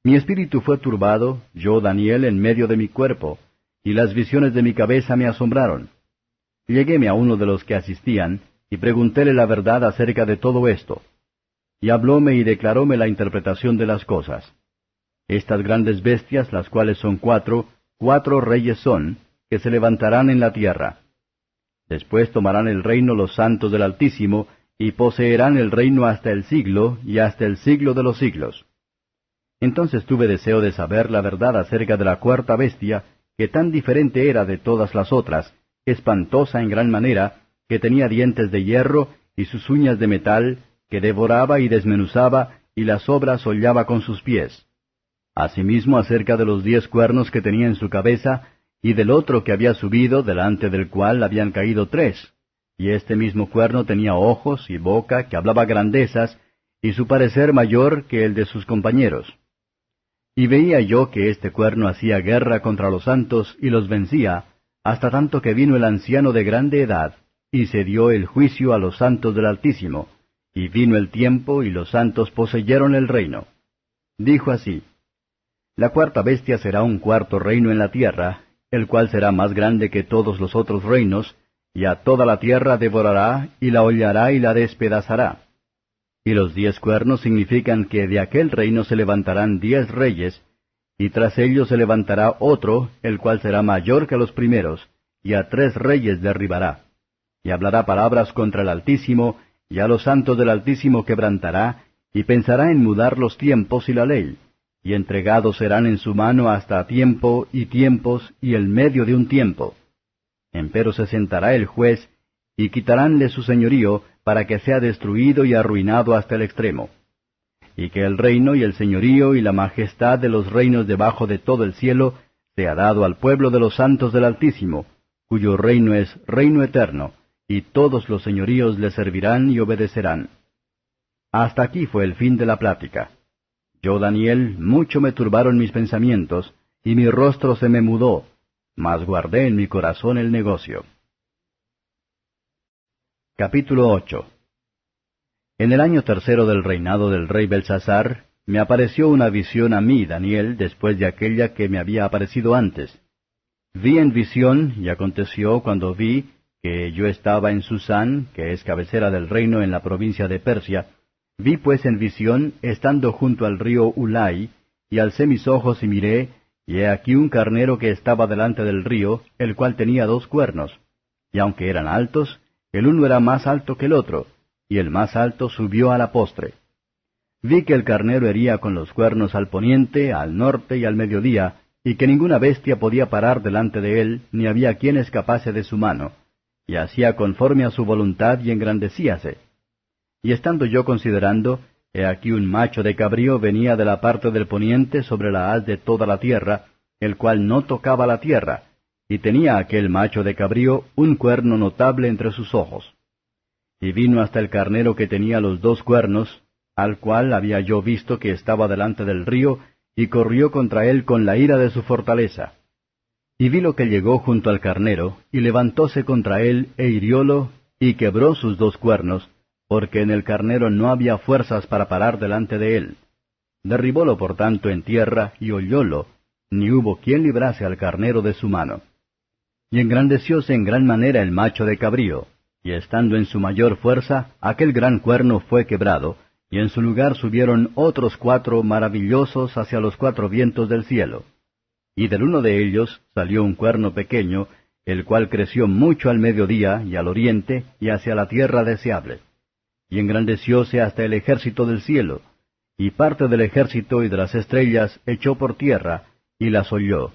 S2: Mi espíritu fue turbado, yo Daniel, en medio de mi cuerpo, y las visiones de mi cabeza me asombraron. Lleguéme a uno de los que asistían, y preguntéle la verdad acerca de todo esto. Y hablóme y declaróme la interpretación de las cosas. Estas grandes bestias, las cuales son 4 reyes son, que se levantarán en la tierra. Después tomarán el reino los santos del Altísimo, y poseerán el reino hasta el siglo, y hasta el siglo de los siglos. Entonces tuve deseo de saber la verdad acerca de la 4ª bestia, que tan diferente era de todas las otras, espantosa en gran manera, que tenía dientes de hierro, y sus uñas de metal, que devoraba y desmenuzaba, y las obras hollaba con sus pies. Asimismo acerca de los 10 cuernos que tenía en su cabeza, y del otro que había subido, delante del cual habían caído 3. Y este mismo cuerno tenía ojos y boca que hablaba grandezas, y su parecer mayor que el de sus compañeros. Y veía yo que este cuerno hacía guerra contra los santos, y los vencía, hasta tanto que vino el anciano de grande edad, y se dio el juicio a los santos del Altísimo, y vino el tiempo, y los santos poseyeron el reino. Dijo así: La 4ª bestia será un 4º reino en la tierra, el cual será más grande que todos los otros reinos, y a toda la tierra devorará, y la hollará y la despedazará. Y los 10 cuernos significan que de aquel reino se levantarán 10 reyes, y tras ellos se levantará otro, el cual será mayor que los primeros, y a 3 reyes derribará. Y hablará palabras contra el Altísimo, y a los santos del Altísimo quebrantará, y pensará en mudar los tiempos y la ley, y entregados serán en su mano hasta tiempo y tiempos y el medio de un tiempo. Empero se sentará el juez, y quitaránle su señorío, para que sea destruido y arruinado hasta el extremo. Y que el reino y el señorío y la majestad de los reinos debajo de todo el cielo sea dado al pueblo de los santos del Altísimo, cuyo reino es reino eterno, y todos los señoríos le servirán y obedecerán. Hasta aquí fue el fin de la plática. Yo, Daniel, mucho me turbaron mis pensamientos, y mi rostro se me mudó, mas guardé en mi corazón el negocio. Capítulo 8. En el año 3 del reinado del rey Belsasar, me apareció una visión a mí, Daniel, después de aquella que me había aparecido antes. Vi en visión, y aconteció cuando vi que yo estaba en Susán, que es cabecera del reino en la provincia de Persia, vi pues en visión, estando junto al río Ulai, y alcé mis ojos y miré, y he aquí un carnero que estaba delante del río, el cual tenía 2 cuernos, y aunque eran altos, el uno era más alto que el otro, y el más alto subió a la postre. Vi que el carnero hería con los cuernos al poniente, al norte y al mediodía, y que ninguna bestia podía parar delante de él, ni había quien escapase de su mano, y hacía conforme a su voluntad y engrandecíase. Y estando yo considerando, he aquí un macho de cabrío venía de la parte del poniente sobre la haz de toda la tierra, el cual no tocaba la tierra, y tenía aquel macho de cabrío un cuerno notable entre sus ojos. Y vino hasta el carnero que tenía los 2 cuernos, al cual había yo visto que estaba delante del río, y corrió contra él con la ira de su fortaleza. Y vi lo que llegó junto al carnero, y levantóse contra él, e hiriólo, y quebró sus 2 cuernos, porque en el carnero no había fuerzas para parar delante de él. Derribólo por tanto en tierra, y hollólo, ni hubo quien librase al carnero de su mano. Y engrandecióse en gran manera el macho de cabrío, y estando en su mayor fuerza, aquel gran cuerno fue quebrado, y en su lugar subieron otros 4 maravillosos hacia los 4 vientos del cielo. Y del uno de ellos salió un cuerno pequeño, el cual creció mucho al mediodía y al oriente y hacia la tierra deseable. Y engrandecióse hasta el ejército del cielo, y parte del ejército y de las estrellas echó por tierra, y las holló.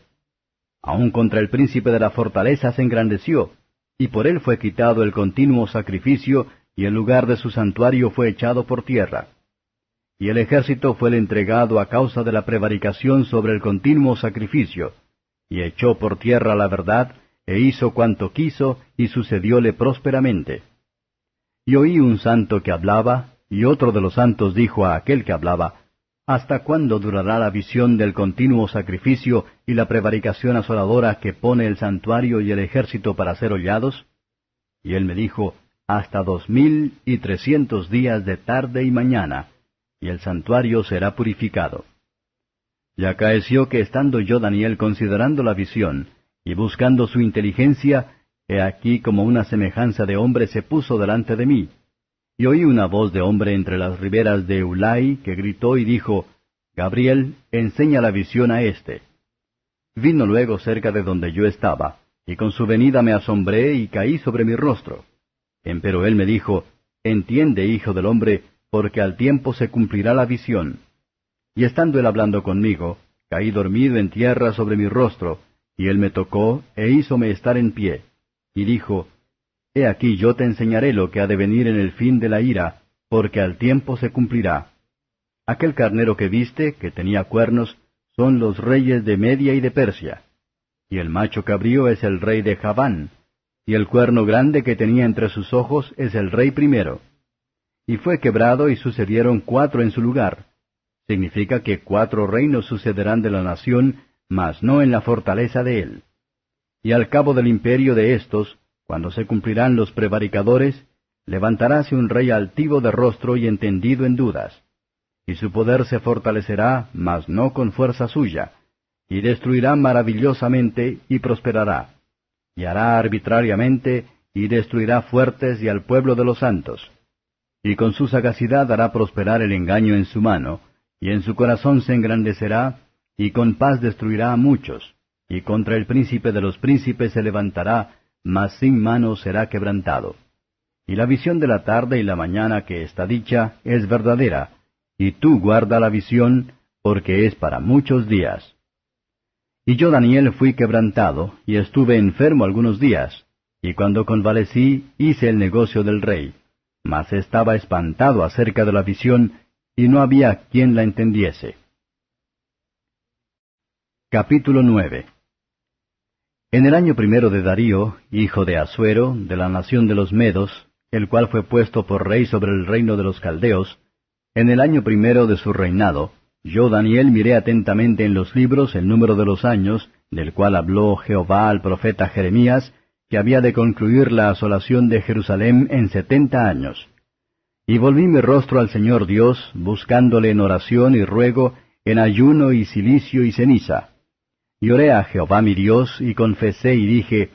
S2: Aun contra el príncipe de la fortaleza se engrandeció, y por él fue quitado el continuo sacrificio, y el lugar de su santuario fue echado por tierra. Y el ejército fue entregado a causa de la prevaricación sobre el continuo sacrificio, y echó por tierra la verdad, e hizo cuanto quiso, y sucedióle prósperamente. Y oí un santo que hablaba, y otro de los santos dijo a aquel que hablaba, ¿hasta cuándo durará la visión del continuo sacrificio y la prevaricación asoladora que pone el santuario y el ejército para ser hollados? Y él me dijo, hasta 2300 días de tarde y mañana, y el santuario será purificado. Y acaeció que estando yo, Daniel, considerando la visión, y buscando su inteligencia, he aquí como una semejanza de hombre se puso delante de mí. Y oí una voz de hombre entre las riberas de Ulai, que gritó y dijo, Gabriel, enseña la visión a éste. Vino luego cerca de donde yo estaba, y con su venida me asombré y caí sobre mi rostro. Empero él me dijo, Entiende, hijo del hombre, porque al tiempo se cumplirá la visión. Y estando él hablando conmigo, caí dormido en tierra sobre mi rostro, y él me tocó, e hízome estar en pie. Y dijo, He aquí yo te enseñaré lo que ha de venir en el fin de la ira, porque al tiempo se cumplirá. Aquel carnero que viste, que tenía cuernos, son los reyes de Media y de Persia. Y el macho cabrío es el rey de Javán, y el cuerno grande que tenía entre sus ojos es el rey primero. Y fue quebrado y sucedieron 4 en su lugar. Significa que 4 reinos sucederán de la nación, mas no en la fortaleza de él. Y al cabo del imperio de éstos, cuando se cumplirán los prevaricadores, levantaráse un rey altivo de rostro y entendido en dudas. Y su poder se fortalecerá, mas no con fuerza suya, y destruirá maravillosamente y prosperará. Y hará arbitrariamente, y destruirá fuertes y al pueblo de los santos. y con su sagacidad hará prosperar el engaño en su mano, y en su corazón se engrandecerá, y con paz destruirá a muchos, y contra el príncipe de los príncipes se levantará, mas sin mano será quebrantado. Y la visión de la tarde y la mañana que está dicha es verdadera, y tú guarda la visión, porque es para muchos días. Y yo, Daniel, fui quebrantado, y estuve enfermo algunos días, y cuando convalecí hice el negocio del rey, mas estaba espantado acerca de la visión, y no había quien la entendiese. Capítulo 9. En el año primero de Darío, hijo de Asuero, de la nación de los Medos, el cual fue puesto por rey sobre el reino de los Caldeos, en el año primero de su reinado, yo, Daniel, miré atentamente en los libros el número de los años, del cual habló Jehová al profeta Jeremías, que había de concluir la asolación de Jerusalén en 70 años. Y volví mi rostro al Señor Dios, buscándole en oración y ruego, en ayuno y cilicio y ceniza. Y oré a Jehová mi Dios, y confesé y dije,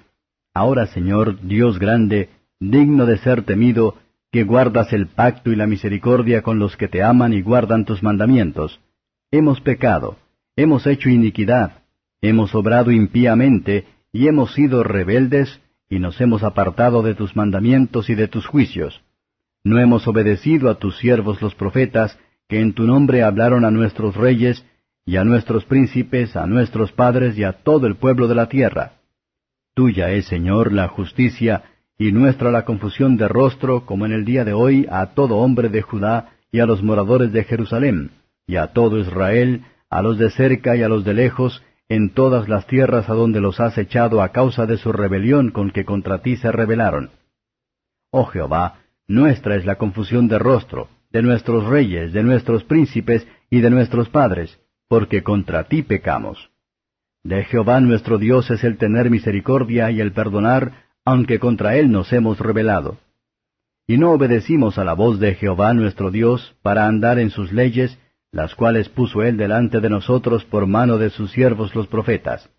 S2: Ahora, Señor, Dios grande, digno de ser temido, que guardas el pacto y la misericordia con los que te aman y guardan tus mandamientos. Hemos pecado, hemos hecho iniquidad, hemos obrado impíamente, y hemos sido rebeldes, y nos hemos apartado de tus mandamientos y de tus juicios. No hemos obedecido a tus siervos los profetas, que en tu nombre hablaron a nuestros reyes, y a nuestros príncipes, a nuestros padres y a todo el pueblo de la tierra. Tuya es, Señor, la justicia, y nuestra la confusión de rostro, como en el día de hoy, a todo hombre de Judá y a los moradores de Jerusalén, y a todo Israel, a los de cerca y a los de lejos, en todas las tierras a donde los has echado a causa de su rebelión con que contra ti se rebelaron. Oh Jehová, nuestra es la confusión de rostro, de nuestros reyes, de nuestros príncipes y de nuestros padres, porque contra ti pecamos. De Jehová nuestro Dios es el tener misericordia y el perdonar, aunque contra él nos hemos rebelado. Y no obedecimos a la voz de Jehová nuestro Dios para andar en sus leyes, las cuales puso él delante de nosotros por mano de sus siervos los profetas.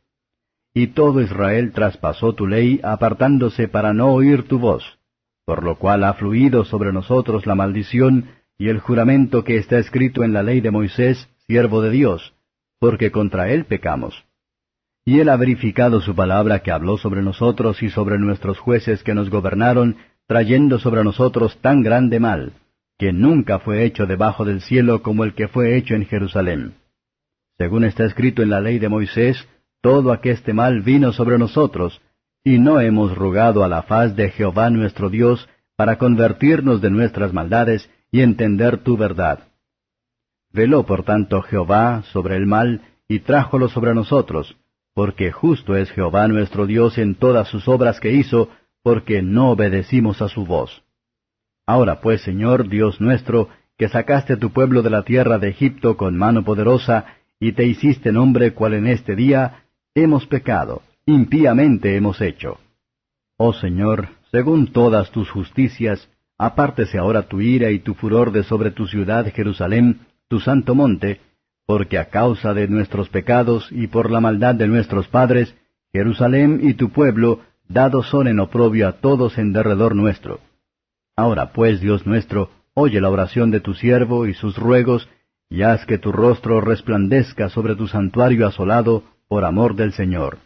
S2: Y todo Israel traspasó tu ley, apartándose para no oír tu voz, por lo cual ha fluido sobre nosotros la maldición y el juramento que está escrito en la ley de Moisés, siervo de Dios, porque contra él pecamos. Y él ha verificado su palabra que habló sobre nosotros y sobre nuestros jueces que nos gobernaron, trayendo sobre nosotros tan grande mal, que nunca fue hecho debajo del cielo como el que fue hecho en Jerusalén. Según está escrito en la ley de Moisés, todo aqueste mal vino sobre nosotros, y no hemos rogado a la faz de Jehová nuestro Dios para convertirnos de nuestras maldades y entender tu verdad. Veló por tanto Jehová sobre el mal, y trájolo sobre nosotros, porque justo es Jehová nuestro Dios en todas sus obras que hizo, porque no obedecimos a su voz. Ahora pues, Señor Dios nuestro, que sacaste a tu pueblo de la tierra de Egipto con mano poderosa, y te hiciste nombre cual en este día, hemos pecado, impíamente hemos hecho. Oh Señor, según todas tus justicias, apártese ahora tu ira y tu furor de sobre tu ciudad Jerusalén, tu santo monte, porque a causa de nuestros pecados y por la maldad de nuestros padres, Jerusalén y tu pueblo dados son en oprobio a todos en derredor nuestro. Ahora pues, Dios nuestro, oye la oración de tu siervo y sus ruegos, y haz que tu rostro resplandezca sobre tu santuario asolado, por amor del Señor.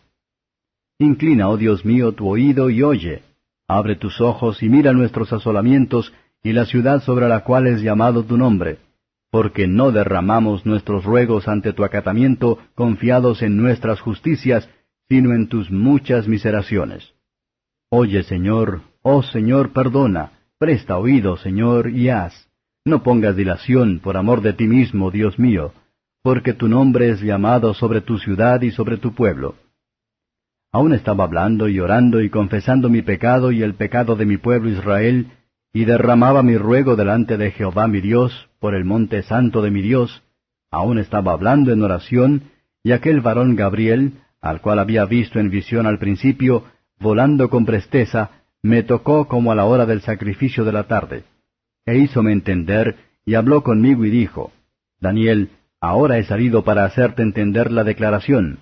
S2: Inclina, oh Dios mío, tu oído y oye. Abre tus ojos y mira nuestros asolamientos y la ciudad sobre la cual es llamado tu nombre, porque no derramamos nuestros ruegos ante tu acatamiento, confiados en nuestras justicias, sino en tus muchas miseraciones. Oye, Señor, oh Señor, perdona. Presta oído, Señor, y haz. No pongas dilación por amor de ti mismo, Dios mío, porque tu nombre es llamado sobre tu ciudad y sobre tu pueblo. Aún estaba hablando y orando y confesando mi pecado y el pecado de mi pueblo Israel, y derramaba mi ruego delante de Jehová mi Dios, por el monte santo de mi Dios. Aún estaba hablando en oración, y aquel varón Gabriel, al cual había visto en visión al principio, volando con presteza, me tocó como a la hora del sacrificio de la tarde. E hízome entender, y habló conmigo y dijo, Daniel, ahora he salido para hacerte entender la declaración.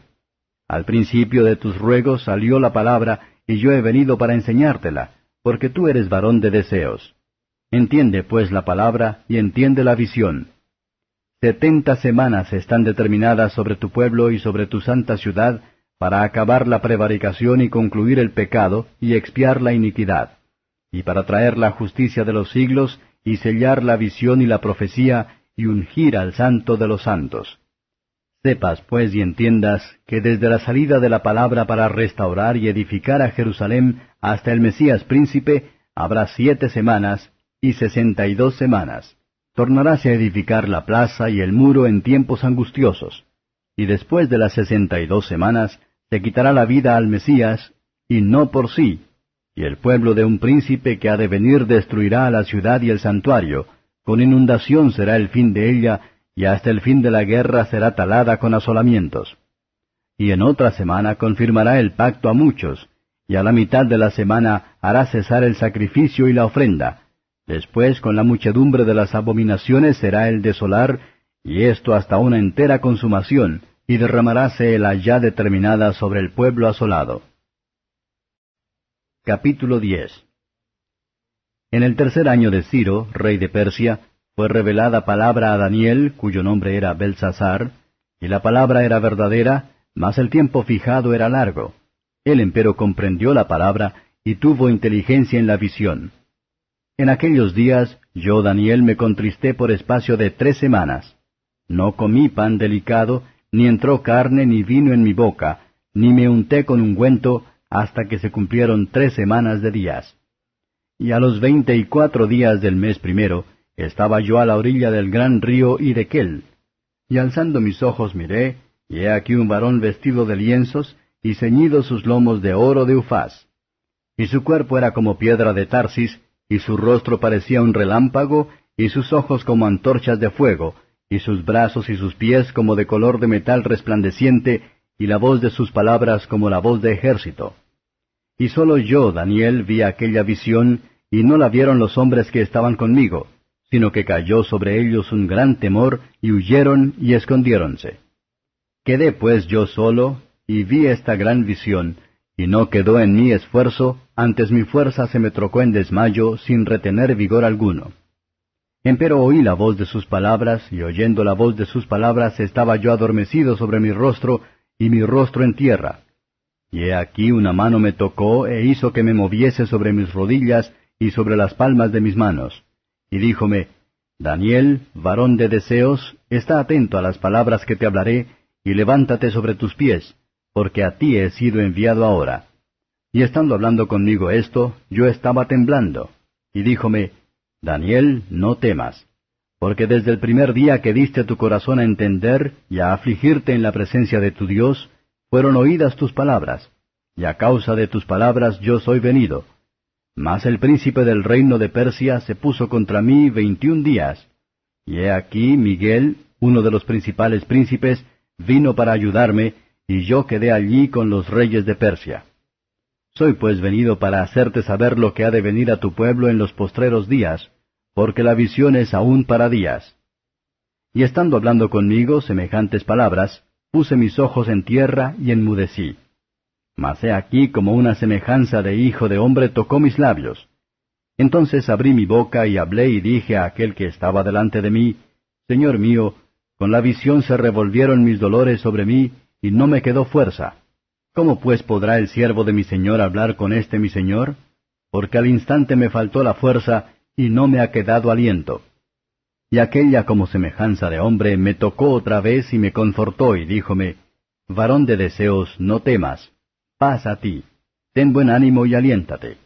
S2: Al principio de tus ruegos salió la palabra, y yo he venido para enseñártela, porque tú eres varón de deseos. Entiende pues la palabra y entiende la visión. 70 semanas están determinadas sobre tu pueblo y sobre tu santa ciudad, para acabar la prevaricación y concluir el pecado y expiar la iniquidad, y para traer la justicia de los siglos y sellar la visión y la profecía y ungir al santo de los santos. Sepas pues y entiendas que desde la salida de la palabra para restaurar y edificar a Jerusalén hasta el Mesías príncipe habrá 7 semanas y 62 semanas. Tornaráse a edificar la plaza y el muro en tiempos angustiosos, y después de las 62 semanas se quitará la vida al Mesías, y no por sí, y el pueblo de un príncipe que ha de venir destruirá a la ciudad y el santuario, con inundación será el fin de ella, y hasta el fin de la guerra será talada con asolamientos. Y en otra semana confirmará el pacto a muchos, y a la mitad de la semana hará cesar el sacrificio y la ofrenda. Después con la muchedumbre de las abominaciones será el desolar, y esto hasta una entera consumación, y derramaráse la ya determinada sobre el pueblo asolado. Capítulo 10. En el 3er año de Ciro, rey de Persia, fue revelada palabra a Daniel, cuyo nombre era Belsasar, y la palabra era verdadera, mas el tiempo fijado era largo. Él empero comprendió la palabra, y tuvo inteligencia en la visión. En aquellos días, yo, Daniel, me contristé por espacio de 3 semanas. No comí pan delicado, ni entró carne ni vino en mi boca, ni me unté con ungüento, hasta que se cumplieron 3 semanas de días. Y a los 24 días del mes primero, estaba yo a la orilla del gran río Hiddekel. Y alzando mis ojos miré, y he aquí un varón vestido de lienzos, y ceñidos sus lomos de oro de Ufaz. Y su cuerpo era como piedra de Tarsis, y su rostro parecía un relámpago, y sus ojos como antorchas de fuego, y sus brazos y sus pies como de color de metal resplandeciente, y la voz de sus palabras como la voz de ejército. Y sólo yo, Daniel, vi aquella visión, y no la vieron los hombres que estaban conmigo, sino que cayó sobre ellos un gran temor, y huyeron y escondiéronse. Quedé pues yo solo, y vi esta gran visión, y no quedó en mí esfuerzo, antes mi fuerza se me trocó en desmayo, sin retener vigor alguno. Empero oí la voz de sus palabras, y oyendo la voz de sus palabras estaba yo adormecido sobre mi rostro, y mi rostro en tierra. Y he aquí una mano me tocó, e hizo que me moviese sobre mis rodillas, y sobre las palmas de mis manos. Y díjome, Daniel, varón de deseos, está atento a las palabras que te hablaré, y levántate sobre tus pies, porque a ti he sido enviado ahora. Y estando hablando conmigo esto, yo estaba temblando. Y díjome, Daniel, no temas, porque desde el primer día que diste tu corazón a entender y a afligirte en la presencia de tu Dios, fueron oídas tus palabras, y a causa de tus palabras yo soy venido. Mas el príncipe del reino de Persia se puso contra mí 21 días, y he aquí Miguel, uno de los principales príncipes, vino para ayudarme, y yo quedé allí con los reyes de Persia. Soy pues venido para hacerte saber lo que ha de venir a tu pueblo en los postreros días, porque la visión es aún para días. Y estando hablando conmigo semejantes palabras, puse mis ojos en tierra y enmudecí. Mas he aquí como una semejanza de hijo de hombre tocó mis labios. Entonces abrí mi boca y hablé y dije a aquel que estaba delante de mí, Señor mío, con la visión se revolvieron mis dolores sobre mí, y no me quedó fuerza. ¿Cómo pues podrá el siervo de mi señor hablar con mi señor? Porque al instante me faltó la fuerza, y no me ha quedado aliento. Y aquella como semejanza de hombre me tocó otra vez y me confortó, y díjome, Varón de deseos, no temas, paz a ti, ten buen ánimo y aliéntate.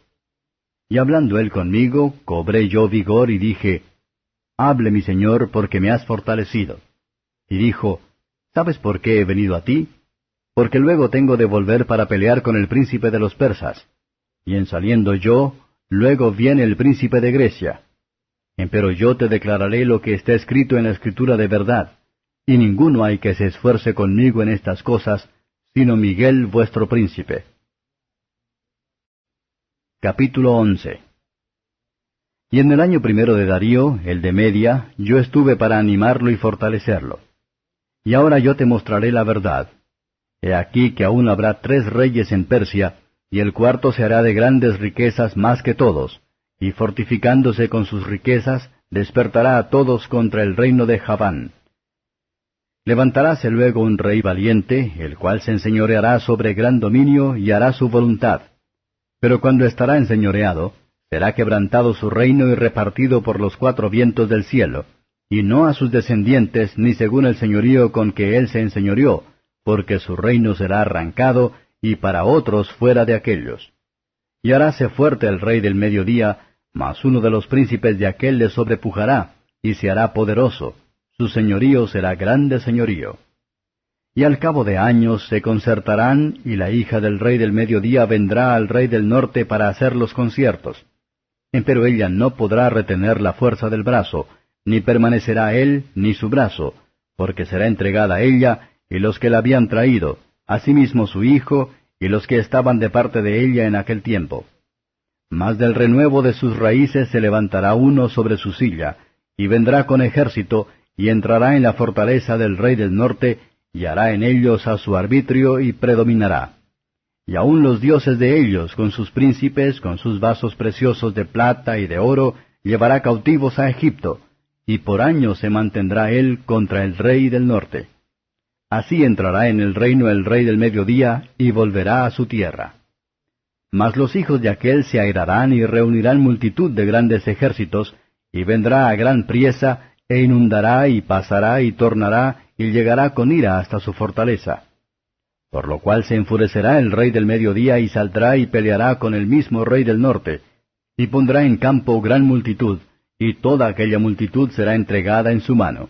S2: Y hablando él conmigo, cobré yo vigor y dije, Hable mi señor, porque me has fortalecido. Y dijo, ¿Sabes por qué he venido a ti? Porque luego tengo de volver para pelear con el príncipe de los persas. Y en saliendo yo, luego viene el príncipe de Grecia. Empero yo te declararé lo que está escrito en la escritura de verdad, y ninguno hay que se esfuerce conmigo en estas cosas, sino Miguel vuestro príncipe. Capítulo 11. Y en el año primero de Darío, el de Media, yo estuve para animarlo y fortalecerlo. Y ahora yo te mostraré la verdad. He aquí que aún habrá 3 reyes en Persia, y el cuarto se hará de grandes riquezas más que todos, y fortificándose con sus riquezas, despertará a todos contra el reino de Javán. Levantaráse luego un rey valiente, el cual se enseñoreará sobre gran dominio y hará su voluntad. Pero cuando estará enseñoreado, será quebrantado su reino y repartido por los cuatro vientos del cielo, y no a sus descendientes ni según el señorío con que él se enseñoreó, porque su reino será arrancado, y para otros fuera de aquellos. Y haráse fuerte el rey del mediodía, mas uno de los príncipes de aquél le sobrepujará, y se hará poderoso. Su señorío será grande señorío. Y al cabo de años se concertarán, y la hija del rey del mediodía vendrá al rey del norte para hacer los conciertos. Empero ella no podrá retener la fuerza del brazo, ni permanecerá él ni su brazo, porque será entregada ella, y los que la habían traído, asimismo su hijo, y los que estaban de parte de ella en aquel tiempo. Mas del renuevo de sus raíces se levantará uno sobre su silla, y vendrá con ejército, y entrará en la fortaleza del rey del norte, y hará en ellos a su arbitrio, y predominará. Y aun los dioses de ellos, con sus príncipes, con sus vasos preciosos de plata y de oro, llevará cautivos a Egipto, y por años se mantendrá él contra el rey del norte. Así entrará en el reino el rey del mediodía, y volverá a su tierra. Mas los hijos de aquél se airarán y reunirán multitud de grandes ejércitos, y vendrá a gran priesa, e inundará y pasará y tornará, y llegará con ira hasta su fortaleza. Por lo cual se enfurecerá el rey del mediodía, y saldrá y peleará con el mismo rey del norte, y pondrá en campo gran multitud, y toda aquella multitud será entregada en su mano.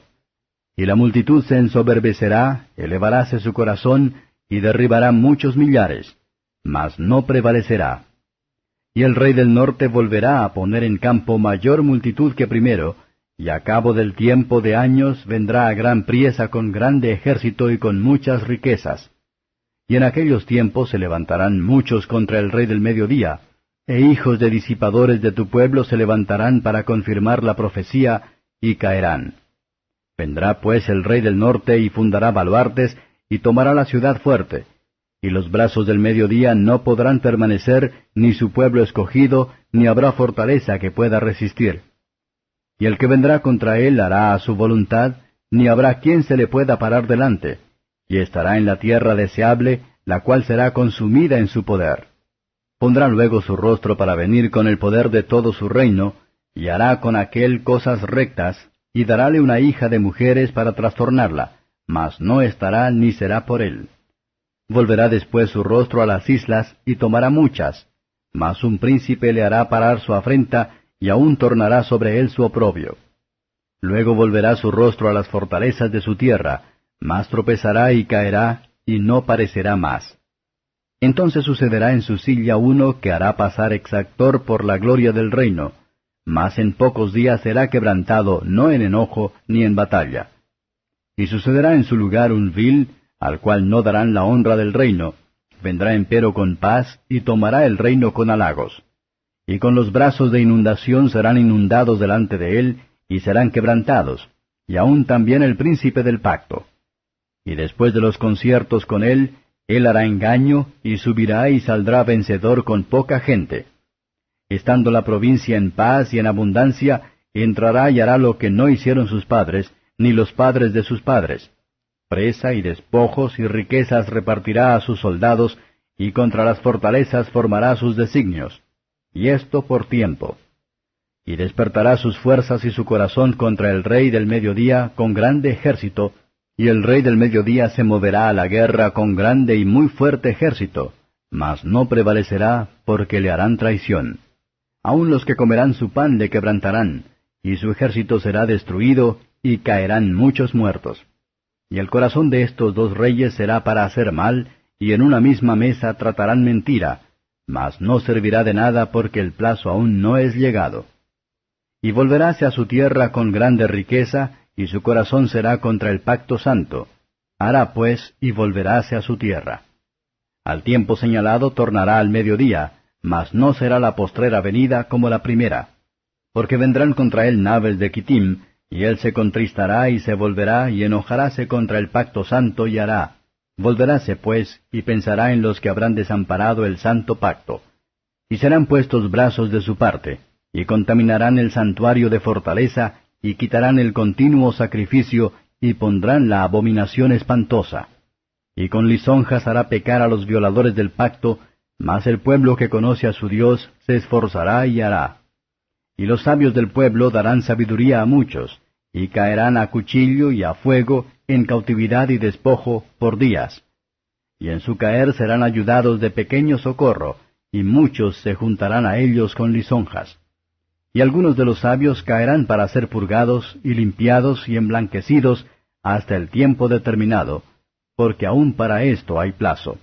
S2: Y la multitud se ensoberbecerá, elevaráse su corazón, y derribará muchos millares, mas no prevalecerá. Y el rey del norte volverá a poner en campo mayor multitud que primero, y a cabo del tiempo de años vendrá a gran priesa con grande ejército y con muchas riquezas. Y en aquellos tiempos se levantarán muchos contra el rey del mediodía, e hijos de disipadores de tu pueblo se levantarán para confirmar la profecía, y caerán. Vendrá pues el rey del norte y fundará baluartes, y tomará la ciudad fuerte, y los brazos del mediodía no podrán permanecer, ni su pueblo escogido, ni habrá fortaleza que pueda resistir. Y el que vendrá contra él hará a su voluntad, ni habrá quien se le pueda parar delante, y estará en la tierra deseable, la cual será consumida en su poder. Pondrá luego su rostro para venir con el poder de todo su reino, y hará con aquél cosas rectas, y darále una hija de mujeres para trastornarla, mas no estará ni será por él. Volverá después su rostro a las islas, y tomará muchas, mas un príncipe le hará parar su afrenta, y aún tornará sobre él su oprobio. Luego volverá su rostro a las fortalezas de su tierra, mas tropezará y caerá, y no parecerá más. Entonces sucederá en su silla uno que hará pasar exactor por la gloria del reino, mas en pocos días será quebrantado, no en enojo ni en batalla. Y sucederá en su lugar un vil, al cual no darán la honra del reino, vendrá empero con paz, y tomará el reino con halagos. Y con los brazos de inundación serán inundados delante de él, y serán quebrantados, y aun también el príncipe del pacto. Y después de los conciertos con él hará engaño, y subirá y saldrá vencedor con poca gente. Estando la provincia en paz y en abundancia, entrará y hará lo que no hicieron sus padres, ni los padres de sus padres. Presa y despojos y riquezas repartirá a sus soldados, y contra las fortalezas formará sus designios. Y esto por tiempo. Y despertará sus fuerzas y su corazón contra el rey del mediodía con grande ejército, y el rey del mediodía se moverá a la guerra con grande y muy fuerte ejército, mas no prevalecerá, porque le harán traición. Aun los que comerán su pan le quebrantarán, y su ejército será destruido, y caerán muchos muertos. Y el corazón de estos dos reyes será para hacer mal, y en una misma mesa tratarán mentira, mas no servirá de nada porque el plazo aún no es llegado. Y volveráse a su tierra con grande riqueza, y su corazón será contra el pacto santo. Hará pues, y volveráse a su tierra. Al tiempo señalado tornará al mediodía, mas no será la postrera venida como la primera. Porque vendrán contra él naves de Quitim, y él se contristará y se volverá, y enojaráse contra el pacto santo y hará. Volveráse pues, y pensará en los que habrán desamparado el santo pacto. Y serán puestos brazos de su parte, y contaminarán el santuario de fortaleza, y quitarán el continuo sacrificio, y pondrán la abominación espantosa. Y con lisonjas hará pecar a los violadores del pacto, mas el pueblo que conoce a su Dios se esforzará y hará. Y los sabios del pueblo darán sabiduría a muchos, y caerán a cuchillo y a fuego, en cautividad y despojo, por días. Y en su caer serán ayudados de pequeño socorro, y muchos se juntarán a ellos con lisonjas. Y algunos de los sabios caerán para ser purgados, y limpiados, y emblanquecidos, hasta el tiempo determinado, porque aún para esto hay plazo.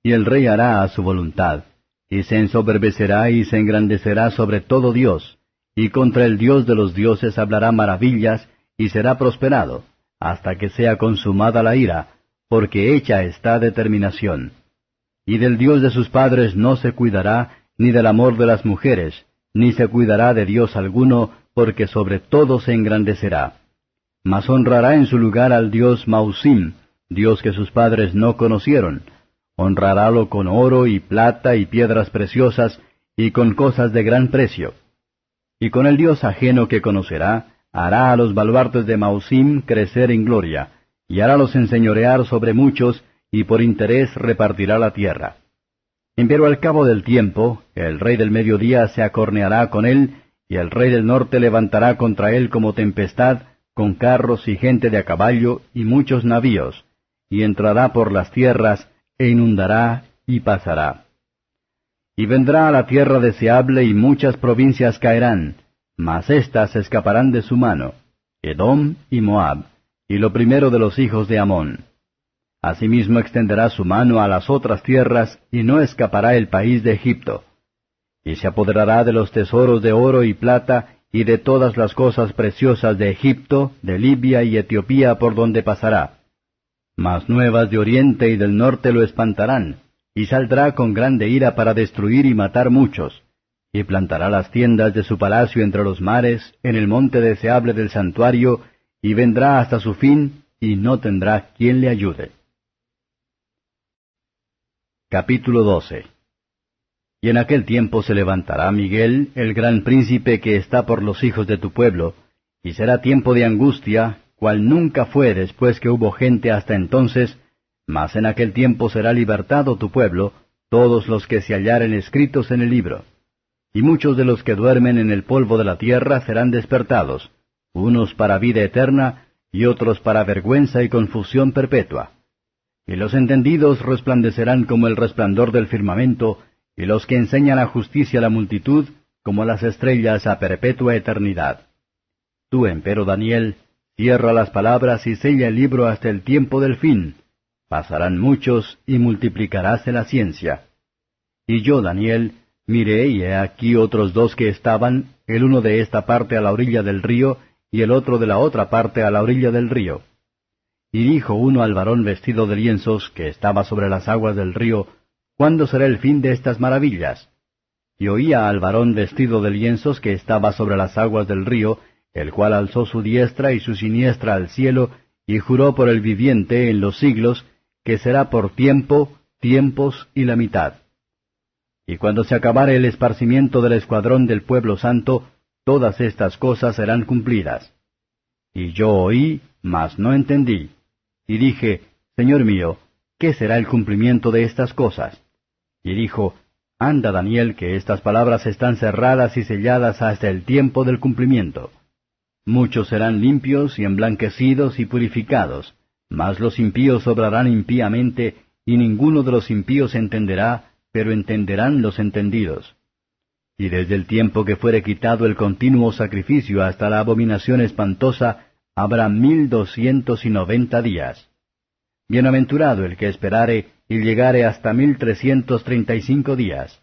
S2: Y el rey hará a su voluntad, y se ensoberbecerá y se engrandecerá sobre todo Dios, y contra el Dios de los dioses hablará maravillas, y será prosperado, hasta que sea consumada la ira, porque hecha está determinación. Y del Dios de sus padres no se cuidará, ni del amor de las mujeres, ni se cuidará de Dios alguno, porque sobre todo se engrandecerá. Mas honrará en su lugar al Dios Mausim, Dios que sus padres no conocieron. Honrarálo con oro y plata y piedras preciosas, y con cosas de gran precio. Y con el Dios ajeno que conocerá, hará a los baluartes de Mausim crecer en gloria, y harálos enseñorear sobre muchos, y por interés repartirá la tierra. Empero al cabo del tiempo, el rey del mediodía se acorneará con él, y el rey del norte levantará contra él como tempestad, con carros y gente de a caballo, y muchos navíos, y entrará por las tierras, e inundará, y pasará. Y vendrá a la tierra deseable, y muchas provincias caerán, mas éstas escaparán de su mano, Edom y Moab, y lo primero de los hijos de Amón. Asimismo extenderá su mano a las otras tierras, y no escapará el país de Egipto. Y se apoderará de los tesoros de oro y plata, y de todas las cosas preciosas de Egipto, de Libia y Etiopía por donde pasará. Mas nuevas de oriente y del norte lo espantarán, y saldrá con grande ira para destruir y matar muchos, y plantará las tiendas de su palacio entre los mares, en el monte deseable del santuario, y vendrá hasta su fin, y no tendrá quien le ayude. Capítulo 12. Y en aquel tiempo se levantará Miguel, el gran príncipe que está por los hijos de tu pueblo, y será tiempo de angustia, cual nunca fue después que hubo gente hasta entonces, mas en aquel tiempo será libertado tu pueblo, todos los que se hallaren escritos en el libro. Y muchos de los que duermen en el polvo de la tierra serán despertados, unos para vida eterna, y otros para vergüenza y confusión perpetua. Y los entendidos resplandecerán como el resplandor del firmamento, y los que enseñan la justicia a la multitud, como las estrellas a perpetua eternidad. Tú, empero Daniel, cierra las palabras y sella el libro hasta el tiempo del fin. Pasarán muchos, y multiplicaráse la ciencia. Y yo, Daniel, miré, y he aquí otros dos que estaban, el uno de esta parte a la orilla del río, y el otro de la otra parte a la orilla del río. Y dijo uno al varón vestido de lienzos, que estaba sobre las aguas del río, ¿cuándo será el fin de estas maravillas? Y oía al varón vestido de lienzos, que estaba sobre las aguas del río, el cual alzó su diestra y su siniestra al cielo, y juró por el viviente en los siglos, que será por tiempo, tiempos y la mitad. Y cuando se acabare el esparcimiento del escuadrón del pueblo santo, todas estas cosas serán cumplidas. Y yo oí, mas no entendí. Y dije, Señor mío, ¿qué será el cumplimiento de estas cosas? Y dijo, Anda, Daniel, que estas palabras están cerradas y selladas hasta el tiempo del cumplimiento. Muchos serán limpios y emblanquecidos y purificados, mas los impíos obrarán impíamente, y ninguno de los impíos entenderá, pero entenderán los entendidos. Y desde el tiempo que fuere quitado el continuo sacrificio hasta la abominación espantosa, habrá 1290 días. Bienaventurado el que esperare y llegare hasta 1335 días.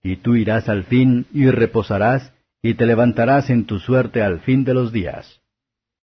S2: Y tú irás al fin y reposarás, y te levantarás en tu suerte al fin de los días.